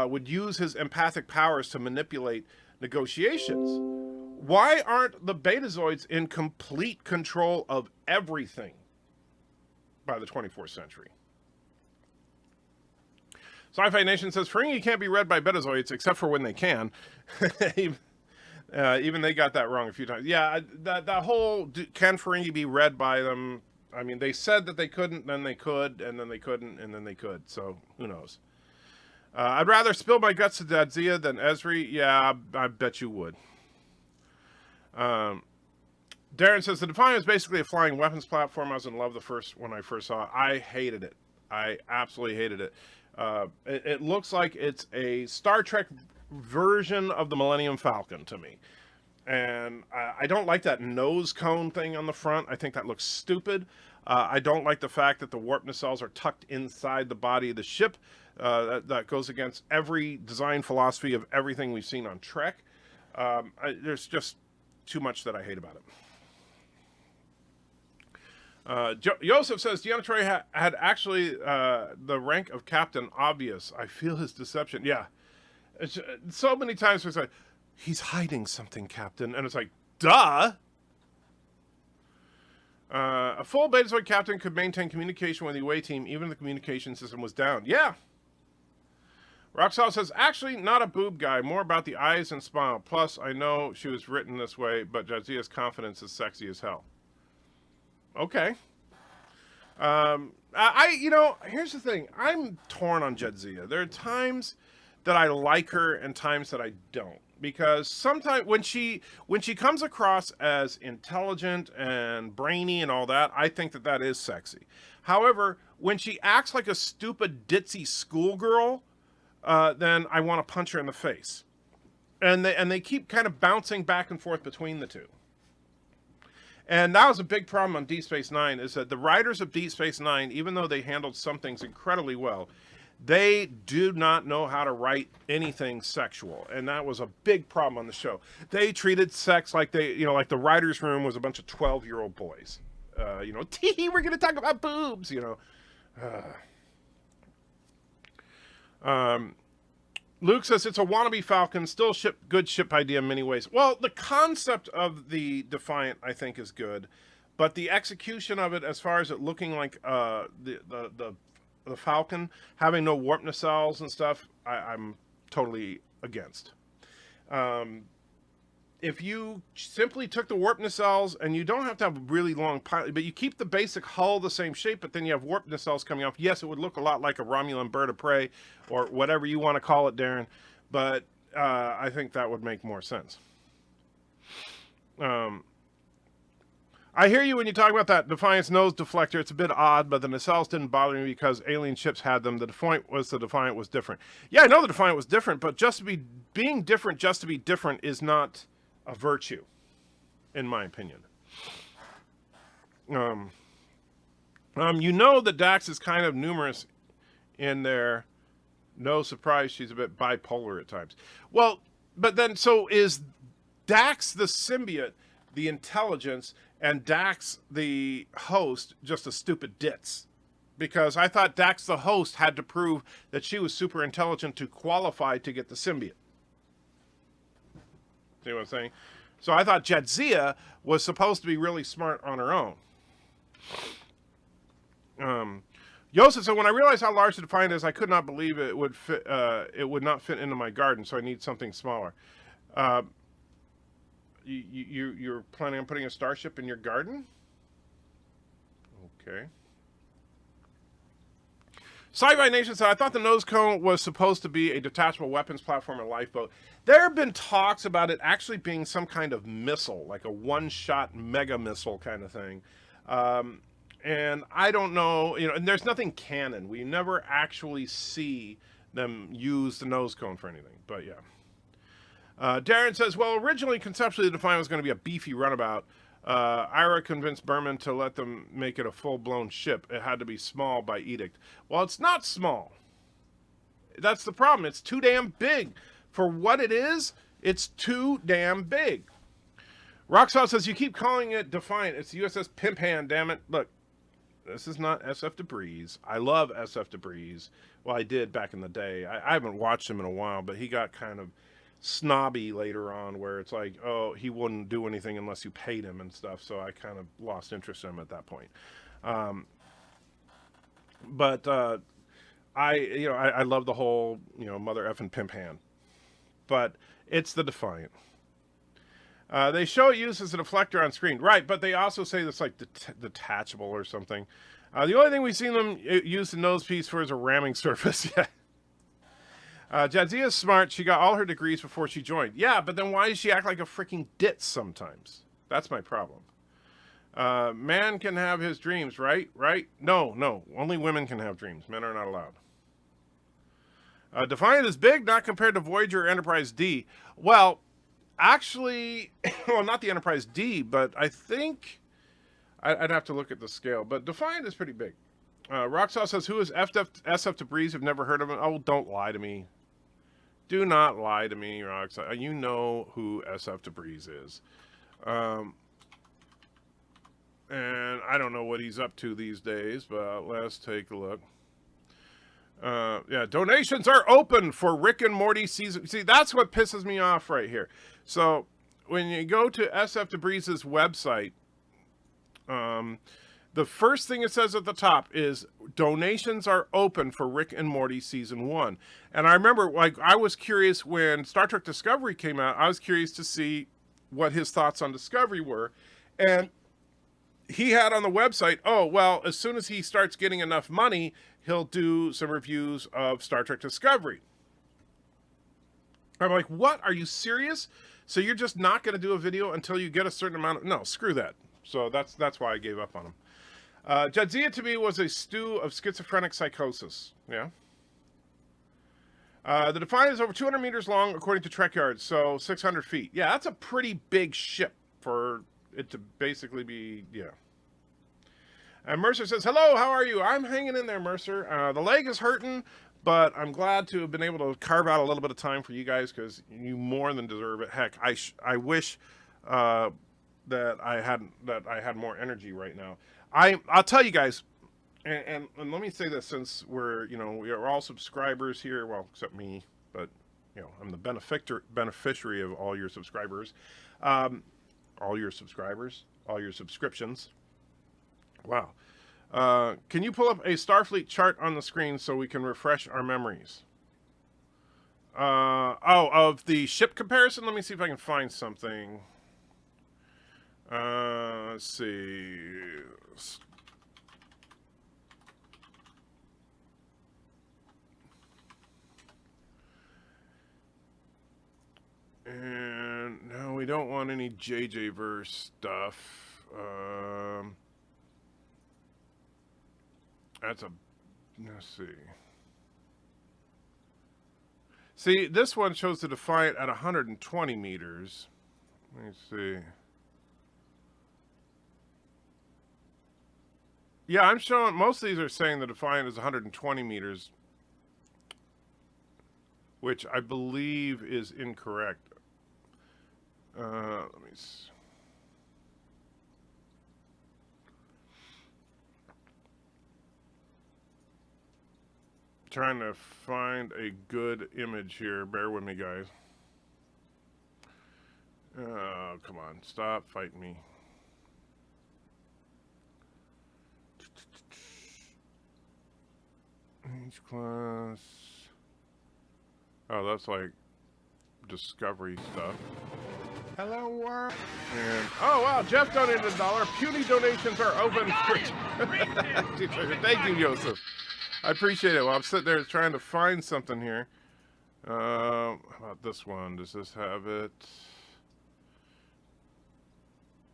would use his empathic powers to manipulate negotiations. Why aren't the Betazoids in complete control of everything by the 24th century? Sci-Fi Nation says Ferengi can't be read by Betazoids except for when they can. Even they got that wrong a few times. Yeah, that whole can Ferengi be read by them? I mean, they said that they couldn't, then they could, and then they couldn't, and then they could. So who knows? I'd rather spill my guts to Jadzia than Ezri. Yeah, I bet you would. Darren says the Defiant is basically a flying weapons platform. I was in love when I first saw it. I hated it. I absolutely hated it. It looks like it's a Star Trek version of the Millennium Falcon to me. And I don't like that nose cone thing on the front. I think that looks stupid. I don't like the fact that the warp nacelles are tucked inside the body of the ship. That goes against every design philosophy of everything we've seen on Trek. There's just too much that I hate about it. Joseph says Deanna Troy had actually the rank of captain. Obvious. I feel his deception. Yeah, so many times it's like he's hiding something, Captain, and it's like, duh. A full Betazoid captain could maintain communication with the away team, even if the communication system was down. Yeah. Roxal says, actually, not a boob guy, more about the eyes and smile. Plus, I know she was written this way, but Jadzia's confidence is sexy as hell. Okay. Here's the thing. I'm torn on Jadzia. There are times that I like her and times that I don't. Because sometimes when she comes across as intelligent and brainy and all that, I think that is sexy. However, when she acts like a stupid ditzy schoolgirl, then I want to punch her in the face. And they keep kind of bouncing back and forth between the two. And that was a big problem on Deep Space Nine, is that the writers of Deep Space Nine, even though they handled some things incredibly well, they do not know how to write anything sexual. And that was a big problem on the show. They treated sex like like the writer's room was a bunch of 12-year-old boys. Tee, we're going to talk about boobs, Luke says it's a wannabe Falcon, still good ship idea in many ways. Well, the concept of the Defiant, I think, is good, but the execution of it, as far as it looking like the Falcon, having no warp nacelles and stuff, I'm totally against. If you simply took the warp nacelles, and you don't have to have a really long pilot, but you keep the basic hull the same shape, but then you have warp nacelles coming off, yes, it would look a lot like a Romulan bird of prey, or whatever you want to call it, Darren, but I think that would make more sense. I hear you when you talk about that Defiant's nose deflector. It's a bit odd, but the nacelles didn't bother me because alien ships had them. The Defiant was different. Yeah, I know the Defiant was different, but being different just to be different is not a virtue, in my opinion. That Dax is kind of numerous in there. No surprise, she's a bit bipolar at times. Well, but then, so is Dax the symbiote the intelligence, and Dax, the host, just a stupid ditz. Because I thought Dax, the host, had to prove that she was super intelligent to qualify to get the symbiote. See what I'm saying? So I thought Jadzia was supposed to be really smart on her own. Joseph said, when I realized how large the Defiant is, I could not believe it would fit. It would not fit into my garden, so I need something smaller. You're planning on putting a starship in your garden? Okay. Sci-Fi Nation said, I thought the nose cone was supposed to be a detachable weapons platform and lifeboat. There have been talks about it actually being some kind of missile, like a one-shot mega missile kind of thing. And I don't know, and there's nothing canon. We never actually see them use the nose cone for anything, but yeah. Darren says, well, originally, conceptually, the Defiant was going to be a beefy runabout. Ira convinced Berman to let them make it a full-blown ship. It had to be small by edict. Well, it's not small. That's the problem. It's too damn big. For what it is, it's too damn big. Roxall says, you keep calling it Defiant. It's the USS Pimp Hand, damn it. Look, this is not SF Debris. I love SF Debris. Well, I did back in the day. I haven't watched him in a while, but he got kind of snobby later on, where it's like, oh, he wouldn't do anything unless you paid him and stuff, so I kind of lost interest in him at that point. I love the whole, mother effing pimp hand, but it's the Defiant. They show it used as a deflector on screen, right, but they also say it's like detachable or something. The only thing we've seen them use the nose piece for is a ramming surface. Yeah. Jadzia's smart. She got all her degrees before she joined. Yeah, but then why does she act like a freaking ditz sometimes? That's my problem. Man can have his dreams, right? Right? No. Only women can have dreams. Men are not allowed. Defiant is big, not compared to Voyager or Enterprise D. Well, actually, well, not the Enterprise D, but I think I'd have to look at the scale. But Defiant is pretty big. Roxall says, who is SF Debris? I've never heard of him. Oh, don't lie to me. Do not lie to me, Roxall. You know who SF Debris is. And I don't know what he's up to these days, but let's take a look. Yeah, donations are open for Rick and Morty season. See, that's what pisses me off right here. So when you go to SF Debris's website, the first thing it says at the top is donations are open for Rick and Morty season 1. And I remember, I was curious when Star Trek Discovery came out. I was curious to see what his thoughts on Discovery were, and he had on the website, oh, well, as soon as he starts getting enough money, he'll do some reviews of Star Trek Discovery. I'm like, what? Are you serious? So you're just not going to do a video until you get a certain amount of... No, screw that. So that's why I gave up on him. Jadzia to me was a stew of schizophrenic psychosis. Yeah. The Defiant is over 200 meters long, according to Trek Yards, so 600 feet. Yeah, that's a pretty big ship for it to basically be, yeah. And Mercer says, hello, how are you? I'm hanging in there, Mercer. The leg is hurting, but I'm glad to have been able to carve out a little bit of time for you guys, because you more than deserve it. Heck, I wish that I had more energy right now. I'll tell you guys, and let me say this, since we are all subscribers here, well, except me, but I'm the beneficiary of all your subscribers, all your subscriptions. Wow. Can you pull up a Starfleet chart on the screen so we can refresh our memories? Of the ship comparison? Let me see if I can find something. Let's see. And no, we don't want any JJ verse stuff. Let's see. See, this one shows the Defiant at 120 meters. Let me see. Yeah, I'm showing, most of these are saying the Defiant is 120 meters, which I believe is incorrect. Let me see. trying to find a good image here. Bear with me, guys. Oh, come on. Stop fighting me. Each class. Oh, that's like Discovery stuff. Hello, world. And oh wow, Jeff donated $1. Puny donations are open for. Thank you, Joseph. I appreciate it. Well, I'm sitting there trying to find something here. How about this one? Does this have it?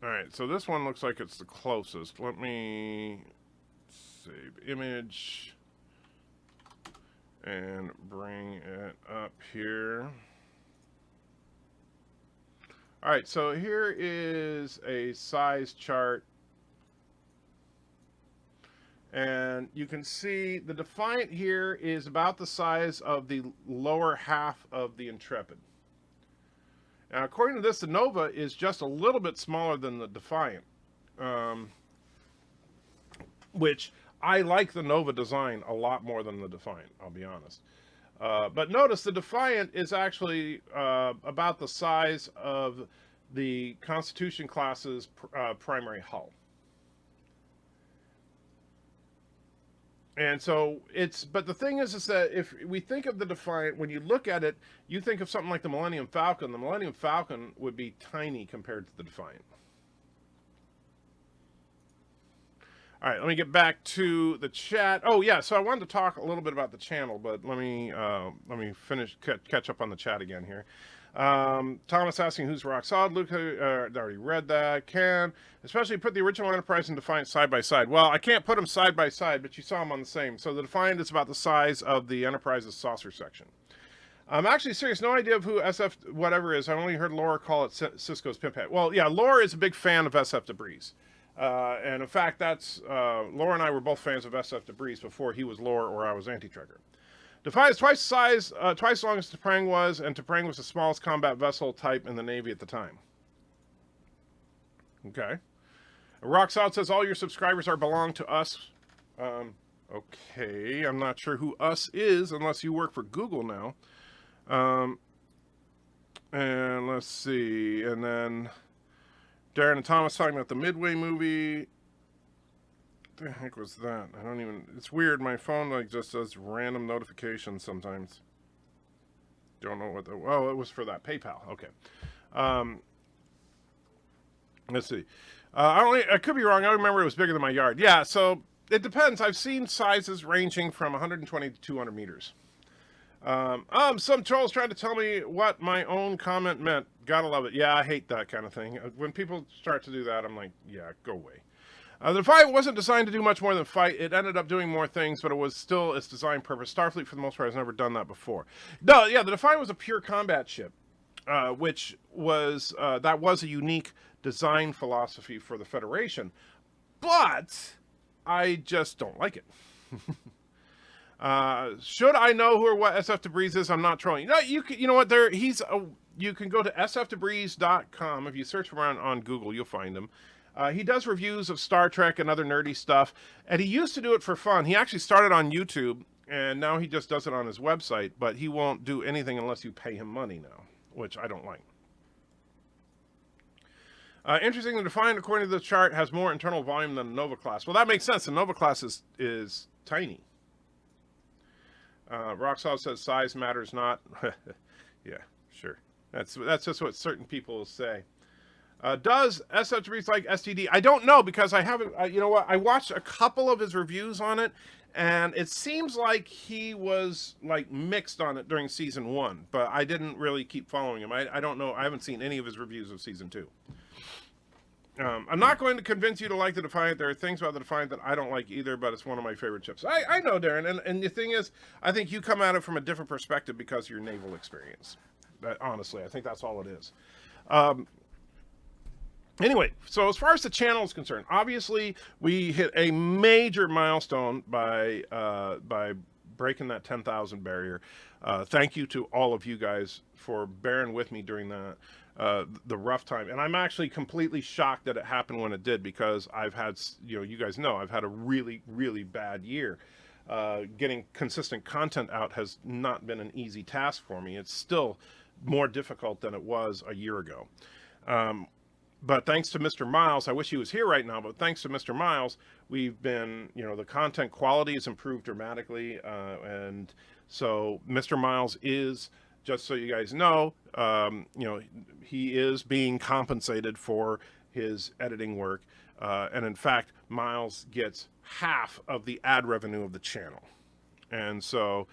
All right, so this one looks like it's the closest. Let me save image and bring it up here. All right, so here is a size chart. And you can see the Defiant here is about the size of the lower half of the Intrepid. Now, according to this, the Nova is just a little bit smaller than the Defiant, which I like the Nova design a lot more than the Defiant, I'll be honest. But notice the Defiant is actually about the size of the Constitution class's primary hull. And so but the thing is that if we think of the Defiant, when you look at it, you think of something like the Millennium Falcon. The Millennium Falcon would be tiny compared to the Defiant. All right, let me get back to the chat. Oh yeah, so I wanted to talk a little bit about the channel, but let me finish catch up on the chat again here. Thomas asking who's rock solid. Luke already read that. Can especially put the original Enterprise and Defiant side by side. Well, I can't put them side by side, but you saw them on the same. So the Defiant is about the size of the Enterprise's saucer section. I'm actually serious. No idea of who SF whatever is. I only heard Laura call it Cisco's pimp hat. Well, yeah, Laura is a big fan of SF Debris. And in fact, that's Laura and I were both fans of SF Debris before he was Laura or I was Anti-Trigger. Defiant is twice the size, twice as long as T'Prang was, and T'Prang was the smallest combat vessel type in the Navy at the time. Okay. Rock Solid says all your subscribers belong to us. Okay, I'm not sure who us is unless you work for Google now. And let's see, and then Darren and Thomas talking about the Midway movie. What the heck was that? I don't even... It's weird. My phone like just does random notifications sometimes. Don't know what the... Oh, it was for that PayPal. Okay. Let's see. I could be wrong. I remember it was bigger than my yard. Yeah, so it depends. I've seen sizes ranging from 120 to 200 meters. Some trolls trying to tell me what my own comment meant. Gotta love it. Yeah, I hate that kind of thing. When people start to do that, I'm like, yeah, go away. The Defiant wasn't designed to do much more than fight. It ended up doing more things, but it was still its design purpose. Starfleet, for the most part, has never done that before. No, yeah, the Defiant was a pure combat ship, which was, that was a unique design philosophy for the Federation. But I just don't like it. Should I know who or what SF Debris is? I'm not trolling. No, you know what? You can go to sfdebris.com. If you search for him on Google, you'll find him. He does reviews of Star Trek and other nerdy stuff, and he used to do it for fun. He actually started on YouTube, and now he just does it on his website, but he won't do anything unless you pay him money now, which I don't like. Interesting, the Defiant, according to the chart, has more internal volume than the Nova class. Well, that makes sense. The Nova class is tiny. Roxall says size matters not. Yeah, sure. That's just what certain people say. Does SF Debris like STD? I don't know because I haven't. You know what? I watched a couple of his reviews on it, and it seems like he was like mixed on it during season 1, but I didn't really keep following him. I don't know. I haven't seen any of his reviews of season 2. I'm not going to convince you to like the Defiant. There are things about the Defiant that I don't like either, but it's one of my favorite ships. I know, Darren, and the thing is, I think you come at it from a different perspective because of your naval experience. But honestly, I think that's all it is. Anyway, so as far as the channel is concerned, obviously we hit a major milestone by breaking that 10,000 barrier. Thank you to all of you guys for bearing with me during that. The rough time, and I'm actually completely shocked that it happened when it did because I've had, you guys know, I've had a really, really bad year. getting consistent content out has not been an easy task for me. It's still more difficult than it was a year ago. But thanks to Mr. Miles, I wish he was here right now, but thanks to Mr. Miles, we've been, the content quality has improved dramatically. And so Mr. Miles is, just so you guys know, he is being compensated for his editing work. And in fact, Miles gets half of the ad revenue of the channel. And so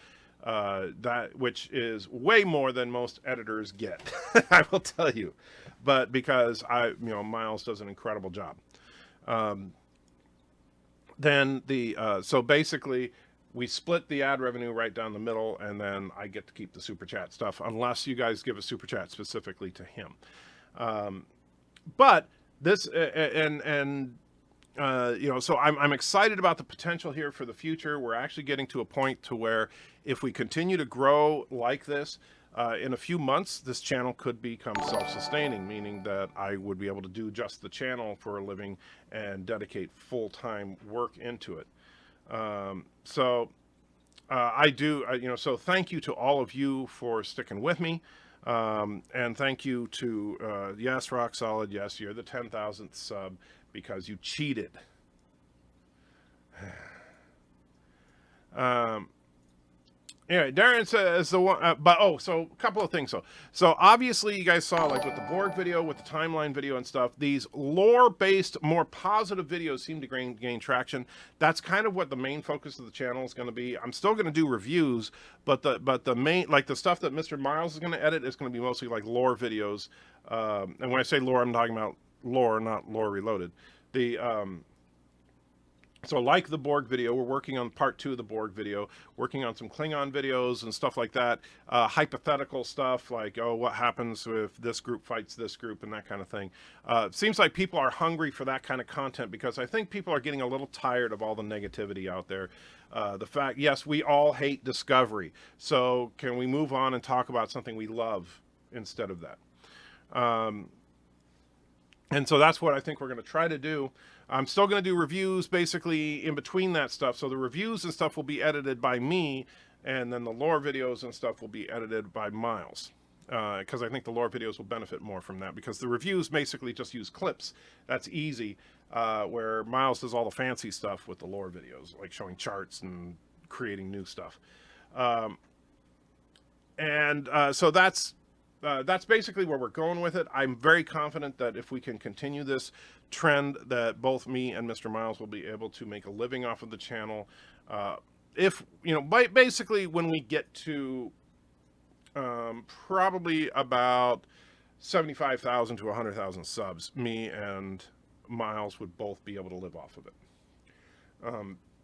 which is way more than most editors get, I will tell you. But because Miles does an incredible job. So basically we split the ad revenue right down the middle, and then I get to keep the super chat stuff unless you guys give a super chat specifically to him. But this so I'm excited about the potential here for the future. We're actually getting to a point to where if we continue to grow like this, in a few months, this channel could become self-sustaining, meaning that I would be able to do just the channel for a living and dedicate full-time work into it. So thank you to all of you for sticking with me. And thank you to, yes, Rock Solid, yes, you're the 10,000th sub because you cheated. Anyway, Darren says the one, so a couple of things. So obviously you guys saw, like with the Borg video, with the timeline video and stuff, these lore-based, more positive videos seem to gain traction. That's kind of what the main focus of the channel is going to be. I'm still going to do reviews, but the main, like the stuff that Mr. Miles is going to edit is going to be mostly like lore videos. And when I say lore, I'm talking about lore, not Lore Reloaded. So like the Borg video, we're working on part 2 of the Borg video, working on some Klingon videos and stuff like that, hypothetical stuff like, what happens if this group fights this group and that kind of thing. It seems like people are hungry for that kind of content because I think people are getting a little tired of all the negativity out there. The fact, yes, we all hate Discovery, so can we move on and talk about something we love instead of that? And so that's what I think we're going to try to do. I'm still going to do reviews basically in between that stuff. So the reviews and stuff will be edited by me, and then the lore videos and stuff will be edited by Miles. Because I think the lore videos will benefit more from that, because the reviews basically just use clips. That's easy, where Miles does all the fancy stuff with the lore videos, like showing charts and creating new stuff. So that's basically where we're going with it. I'm very confident that if we can continue this trend, that both me and Mr. Miles will be able to make a living off of the channel. Basically when we get to probably about 75,000 to 100,000 subs, me and Miles would both be able to live off of it.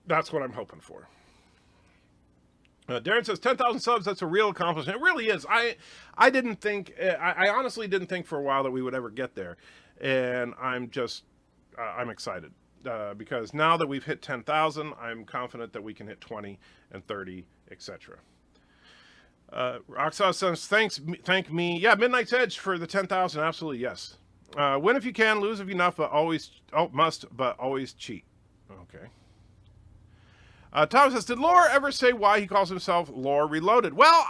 That's what I'm hoping for. Darren says 10,000 subs. That's a real accomplishment. It really is. I didn't think. I honestly didn't think for a while that we would ever get there, and I'm excited because now that we've hit 10,000, I'm confident that we can hit 20 and 30, etc. Roxas says thank me. Yeah, Midnight's Edge for the 10,000. Absolutely yes. Win if you can, lose if you not, but always but always cheat. Okay. Thomas says, did Lore ever say why he calls himself Lore Reloaded? Well,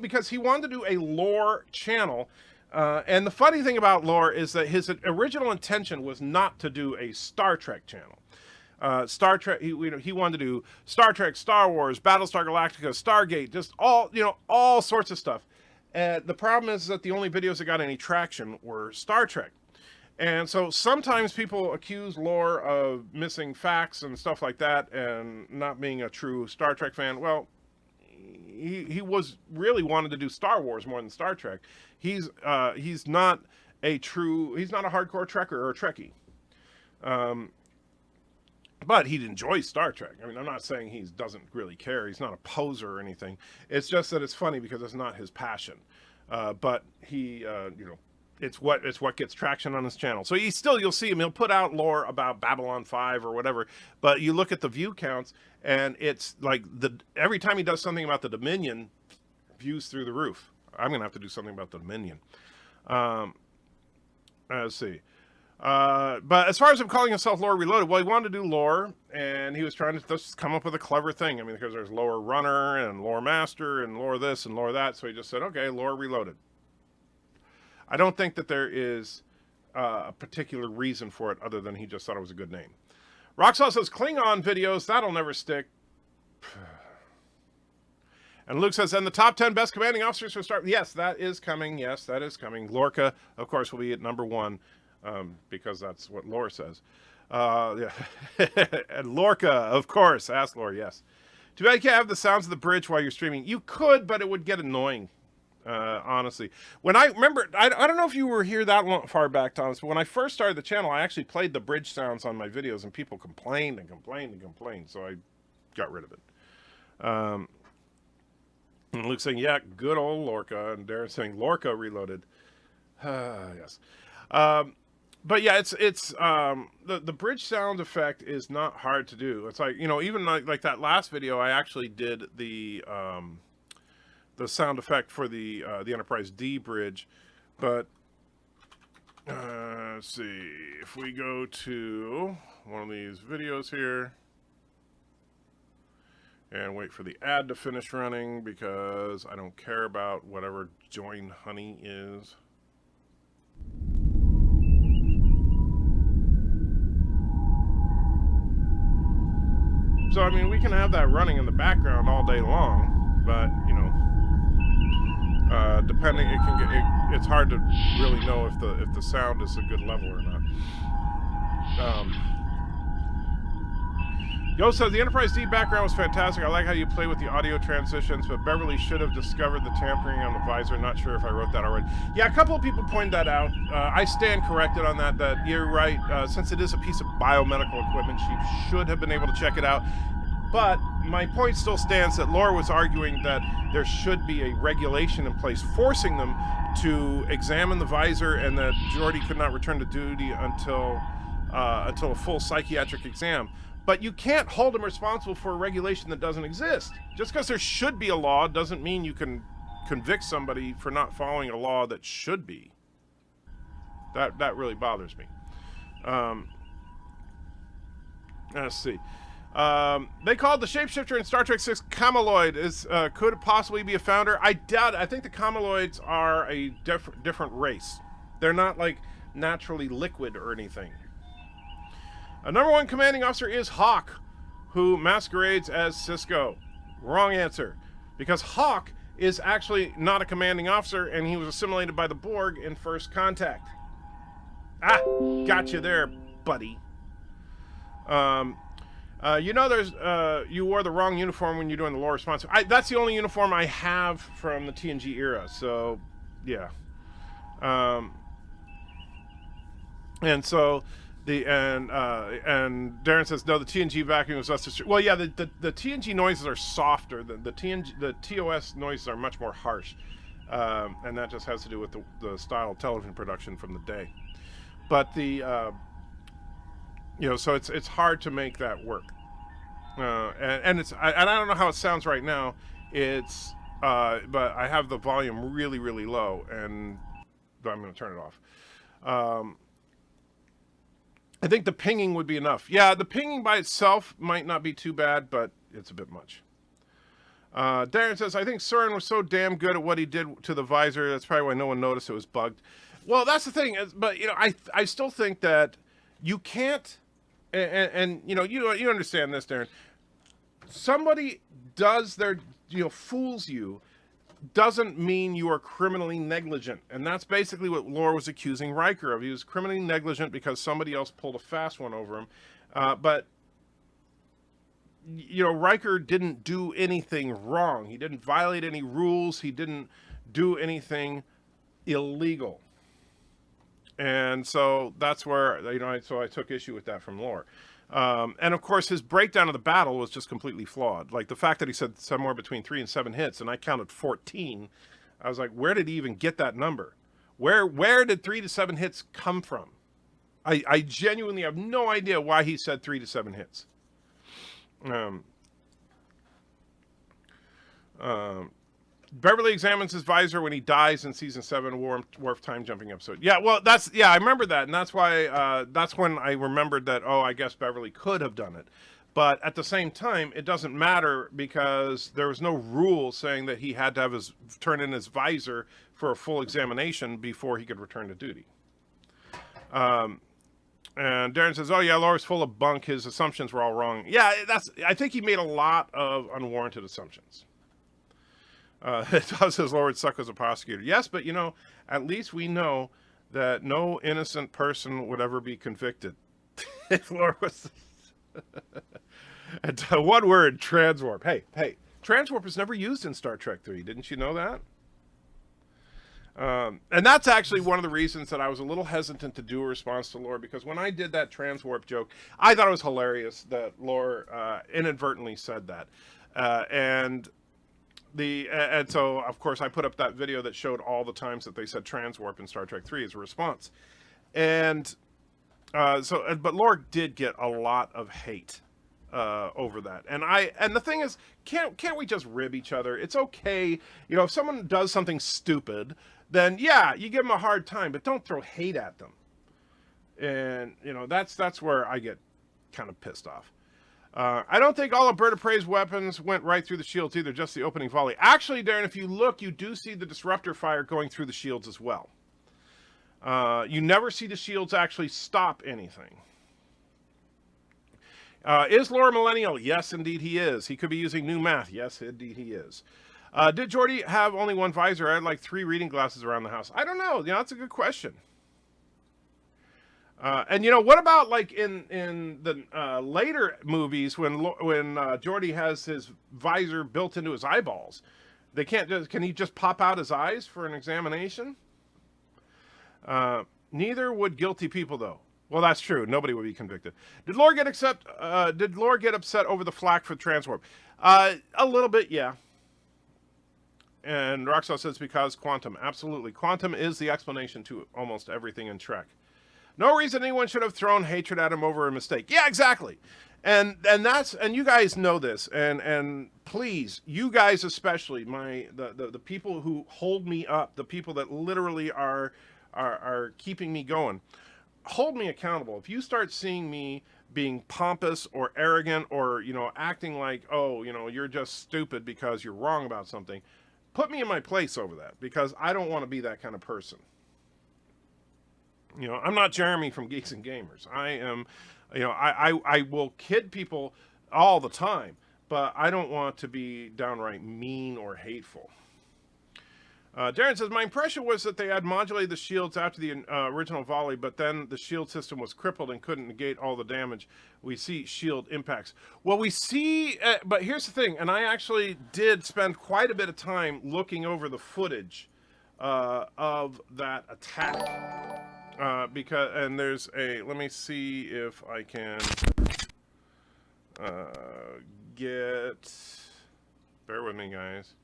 because he wanted to do a lore channel. And the funny thing about Lore is that his original intention was not to do a Star Trek channel. Star Trek, he wanted to do Star Trek, Star Wars, Battlestar Galactica, Stargate, just all sorts of stuff. And the problem is that the only videos that got any traction were Star Trek. And so sometimes people accuse Lore of missing facts and stuff like that and not being a true Star Trek fan. Well, he was really wanted to do Star Wars more than Star Trek. He's not a hardcore Trekker or a Trekkie. But he enjoys Star Trek. I mean, I'm not saying he doesn't really care. He's not a poser or anything. It's just that it's funny because it's not his passion. But he, it's what gets traction on his channel. So you'll see him. He'll put out lore about Babylon 5 or whatever. But you look at the view counts, and it's like every time he does something about the Dominion, views through the roof. I'm gonna have to do something about the Dominion. Let's see. But as far as him calling himself Lore Reloaded, well, he wanted to do lore, and he was trying to just come up with a clever thing. I mean, because there's Lore Runner and Lore Master and Lore this and Lore that, so he just said, okay, Lore Reloaded. I don't think that there is a particular reason for it other than he just thought it was a good name. Roxall says, Klingon videos, that'll never stick. And Luke says, and the top 10 best commanding officers for Star... Yes, that is coming. Yes, that is coming. Lorca, of course, will be at number 1 because that's what Lore says. Yeah. And Lorca, of course. Ask Lore, yes. Too bad you can't have the sounds of the bridge while you're streaming. You could, but it would get annoying, honestly. When I remember, I don't know if you were here that far back, Thomas, but when I first started the channel, I actually played the bridge sounds on my videos, and people complained and complained and complained, so I got rid of it. And Luke's saying, yeah, good old Lorca. And Darren's saying, Lorca Reloaded. Yes. But yeah, it's the bridge sound effect is not hard to do. It's like, you know, even like that last video, I actually did the sound effect for the Enterprise D bridge. But let's see, if we go to one of these videos here, and wait for the ad to finish running because I don't care about whatever Join Honey is. So, I mean, we can have that running in the background all day long, but, you know, depending, it's hard to really know if the sound is a good level or not. Yo says, the Enterprise D background was fantastic. I like how you play with the audio transitions, but Beverly should have discovered the tampering on the visor. Not sure if I wrote that already. Yeah, a couple of people pointed that out. I stand corrected on that, that you're right. Since it is a piece of biomedical equipment, she should have been able to check it out. But my point still stands that Laura was arguing that there should be a regulation in place forcing them to examine the visor, and that Geordi could not return to duty until a full psychiatric exam. But you can't hold them responsible for a regulation that doesn't exist. Just because there should be a law doesn't mean you can convict somebody for not following a law that should be. That really bothers me. Let's see. They called the shapeshifter in Star Trek VI Cameloid. Could it possibly be a founder? I doubt it. I think the Cameloids are a different race. They're not like naturally liquid or anything. A number 1 commanding officer is Hawk, who masquerades as Cisco. Wrong answer. Because Hawk is actually not a commanding officer, and he was assimilated by the Borg in First Contact. Ah, got you there, buddy. You know, you wore the wrong uniform when you're doing the lore response. That's the only uniform I have from the TNG era, so, yeah. And so... and Darren says, no, the TNG vacuum was less. Well, yeah, the TNG noises are softer. The TOS noises are much more harsh, and that just has to do with the style of television production from the day. But you know, so it's hard to make that work. And I don't know how it sounds right now. But I have the volume really, really low, and I'm going to turn it off. I think the pinging would be enough. Yeah, the pinging by itself might not be too bad, but it's a bit much. Darren says, I think Soren was so damn good at what he did to the visor, that's probably why no one noticed it was bugged. Well, that's the thing. But, you know, I still think that you can't, and you know, you understand this, Darren. Somebody does their, you know, fools you, doesn't mean you are criminally negligent. And that's basically what Lore was accusing Riker of. He was criminally negligent because somebody else pulled a fast one over him. But, you know, Riker didn't do anything wrong. He didn't violate any rules. He didn't do anything illegal. And so that's where, you know, so I took issue with that from Lore. And of course, his breakdown of the battle was just completely flawed. Like the fact that he said somewhere between 3 and 7 hits, and I counted 14. I was like, where did he even get that number? Where did 3 to 7 hits come from? I genuinely have no idea why he said 3 to 7 hits. Beverly examines his visor when he dies in season 7 Worf time jumping episode. Yeah, well, I remember that, and that's why that's when I remembered that. Oh, I guess Beverly could have done it, but at the same time, it doesn't matter because there was no rule saying that he had to have turn in his visor for a full examination before he could return to duty. And Darren says, "Oh yeah, Laura's full of bunk. His assumptions were all wrong." Yeah, I think he made a lot of unwarranted assumptions. It does his Lord suck as a prosecutor. Yes, but at least we know that no innocent person would ever be convicted. If Laura was... And one word, transwarp. Hey, transwarp is never used in Star Trek 3. Didn't you know that? And that's actually one of the reasons that I was a little hesitant to do a response to Lore, because when I did that transwarp joke, I thought it was hilarious that Lore inadvertently said that. And so, of course, I put up that video that showed all the times that they said transwarp in Star Trek 3 as a response. And but Lore did get a lot of hate over that. And the thing is, can't we just rib each other? It's okay. If someone does something stupid, then yeah, you give them a hard time, but don't throw hate at them. And, that's where I get kind of pissed off. I don't think all of Bird of Prey's weapons went right through the shields either, just the opening volley. Actually, Darren, if you look, you do see the disruptor fire going through the shields as well. You never see the shields actually stop anything. Is Lore a millennial? Yes, indeed he is. He could be using new math. Yes, indeed he is. Did Geordi have only one visor? I had like 3 reading glasses around the house. I don't know. That's a good question. And what about like in the later movies when Geordi has his visor built into his eyeballs? Can he just pop out his eyes for an examination? Neither would guilty people, though. Well, that's true. Nobody would be convicted. Did Lore get upset over the flack for transwarp? A little bit, yeah. And Roxal says because quantum. Absolutely. Quantum is the explanation to almost everything in Trek. No reason anyone should have thrown hatred at him over a mistake. Yeah, exactly. And you guys know this. And please, you guys especially, the people who hold me up, the people that literally are keeping me going, hold me accountable. If you start seeing me being pompous or arrogant or, acting like, oh, you're just stupid because you're wrong about something, put me in my place over that, because I don't want to be that kind of person. I'm not Jeremy from Geeks and Gamers. I am, I will kid people all the time, but I don't want to be downright mean or hateful. Darren says, my impression was that they had modulated the shields after the original volley, but then the shield system was crippled and couldn't negate all the damage. We see shield impacts. Well, we see, but here's the thing, and I actually did spend quite a bit of time looking over the footage of that attack. And there's let me see if I can bear with me, guys.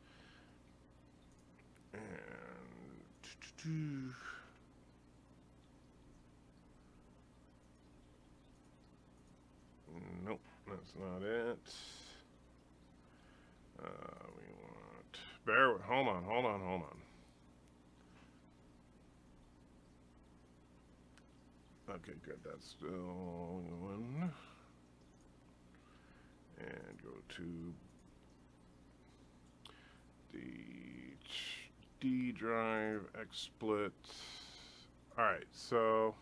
And nope, that's not it. Hold on. Okay, good. That's still going. And go to the D drive, XSplit. Alright, so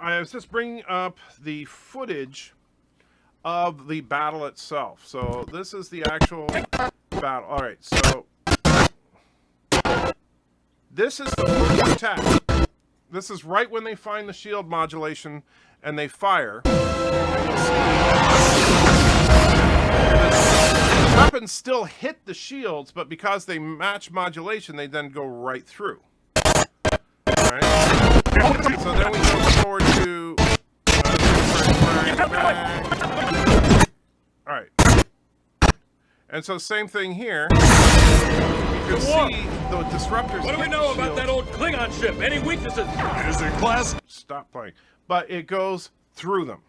I was just bringing up the footage of the battle itself. So this is the actual battle. Alright, so this is the first attack. This is right when they find the shield modulation and they fire. The weapons still hit the shields, but because they match modulation, they then go right through. Alright. So then we go forward to... Alright. And so same thing here. You can see the disruptors. What do we know about that old Klingon ship? Any weaknesses? Is it class? Stop playing. But it goes through them.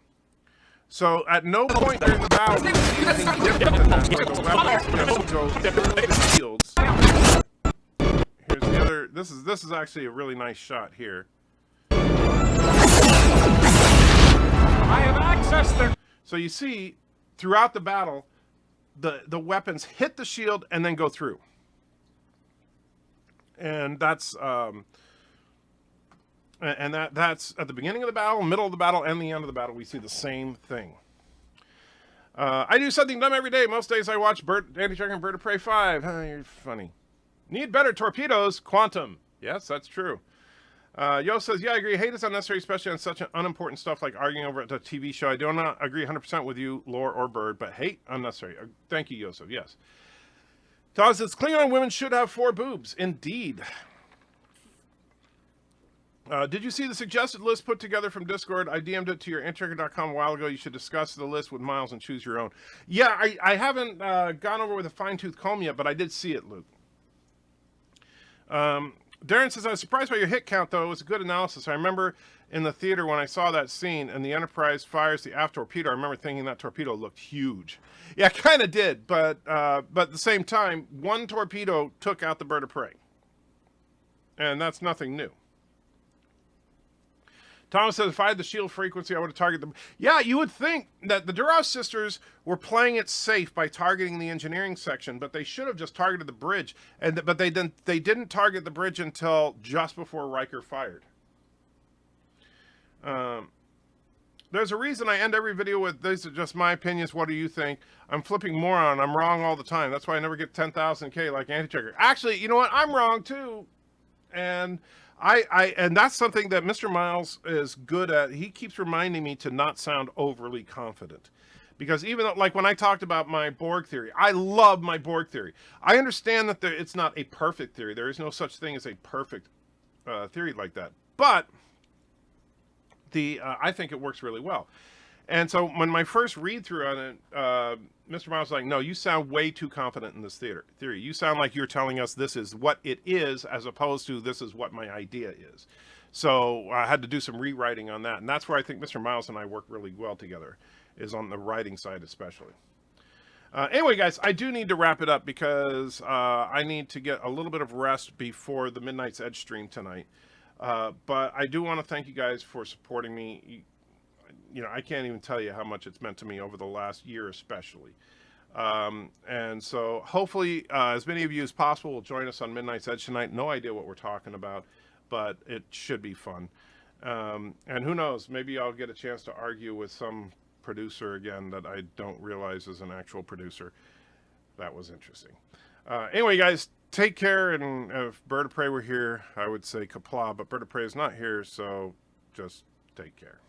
So at no point during the battle do you see anything different than that. Where the weapons just go through the shields. Here's the other. This is actually a really nice shot here. I have access to. So you see, throughout the battle, the weapons hit the shield and then go through. And that's that's at the beginning of the battle, middle of the battle, and the end of the battle. We see the same thing. I do something dumb every day. Most days I watch Andy Checker and Bird of Prey 5. You're funny. Need better torpedoes. Quantum. Yes, that's true. Yo says, yeah, I agree. Hate is unnecessary, especially on such unimportant stuff like arguing over a TV show. I do not agree 100% with you, Lore or Bird, but hate, unnecessary. Thank you, Yosef. Yes. Todd says, Klingon women should have 4 boobs. Indeed. Did you see the suggested list put together from Discord? I DM'd it to your intracker.com a while ago. You should discuss the list with Miles and choose your own. Yeah, I haven't gone over with a fine-tooth comb yet, but I did see it, Luke. Darren says, I was surprised by your hit count, though. It was a good analysis. I remember in the theater when I saw that scene and the Enterprise fires the aft torpedo, I remember thinking that torpedo looked huge. Yeah, it kind of did, but at the same time, one torpedo took out the bird of prey. And that's nothing new. Thomas says, if I had the shield frequency, I would have targeted them. Yeah, you would think that the Duras sisters were playing it safe by targeting the engineering section, but they should have just targeted the bridge. But they didn't target the bridge until just before Riker fired. There's a reason I end every video with, these are just my opinions, what do you think? I'm flipping moron, I'm wrong all the time. That's why I never get 10,000K like Anti-Checker. Actually, you know what? I'm wrong too. And and that's something that Mr. Miles is good at. He keeps reminding me to not sound overly confident. Because even though, like when I talked about my Borg theory, I love my Borg theory. I understand that it's not a perfect theory. There is no such thing as a perfect theory like that. But I think it works really well. And so when my first read through on it, Mr. Miles was like, no, you sound way too confident in this theory. You sound like you're telling us this is what it is, as opposed to this is what my idea is. So I had to do some rewriting on that. And that's where I think Mr. Miles and I work really well together, is on the writing side especially. Anyway, guys, I do need to wrap it up because I need to get a little bit of rest before the Midnight's Edge stream tonight. But I do want to thank you guys for supporting me. You know, I can't even tell you how much it's meant to me over the last year especially. And so hopefully as many of you as possible will join us on Midnight's Edge tonight. No idea what we're talking about, but it should be fun. And who knows, maybe I'll get a chance to argue with some producer again that I don't realize is an actual producer. That was interesting. Anyway, guys, take care. And if Bird of Prey were here, I would say Kapla, but Bird of Prey is not here, so just take care.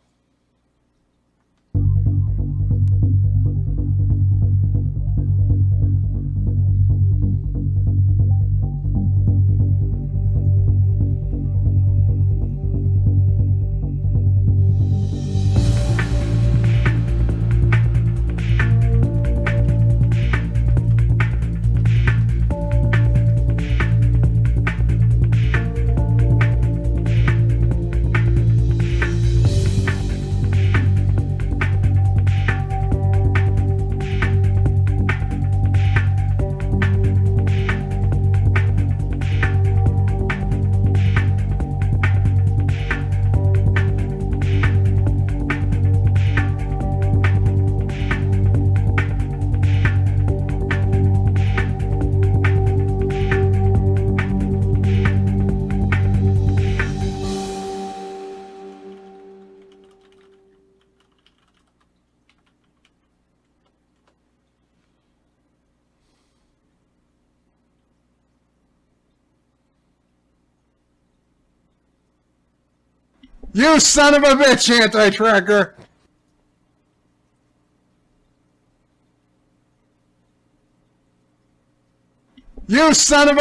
You son of a bitch, anti-tracker! You son of a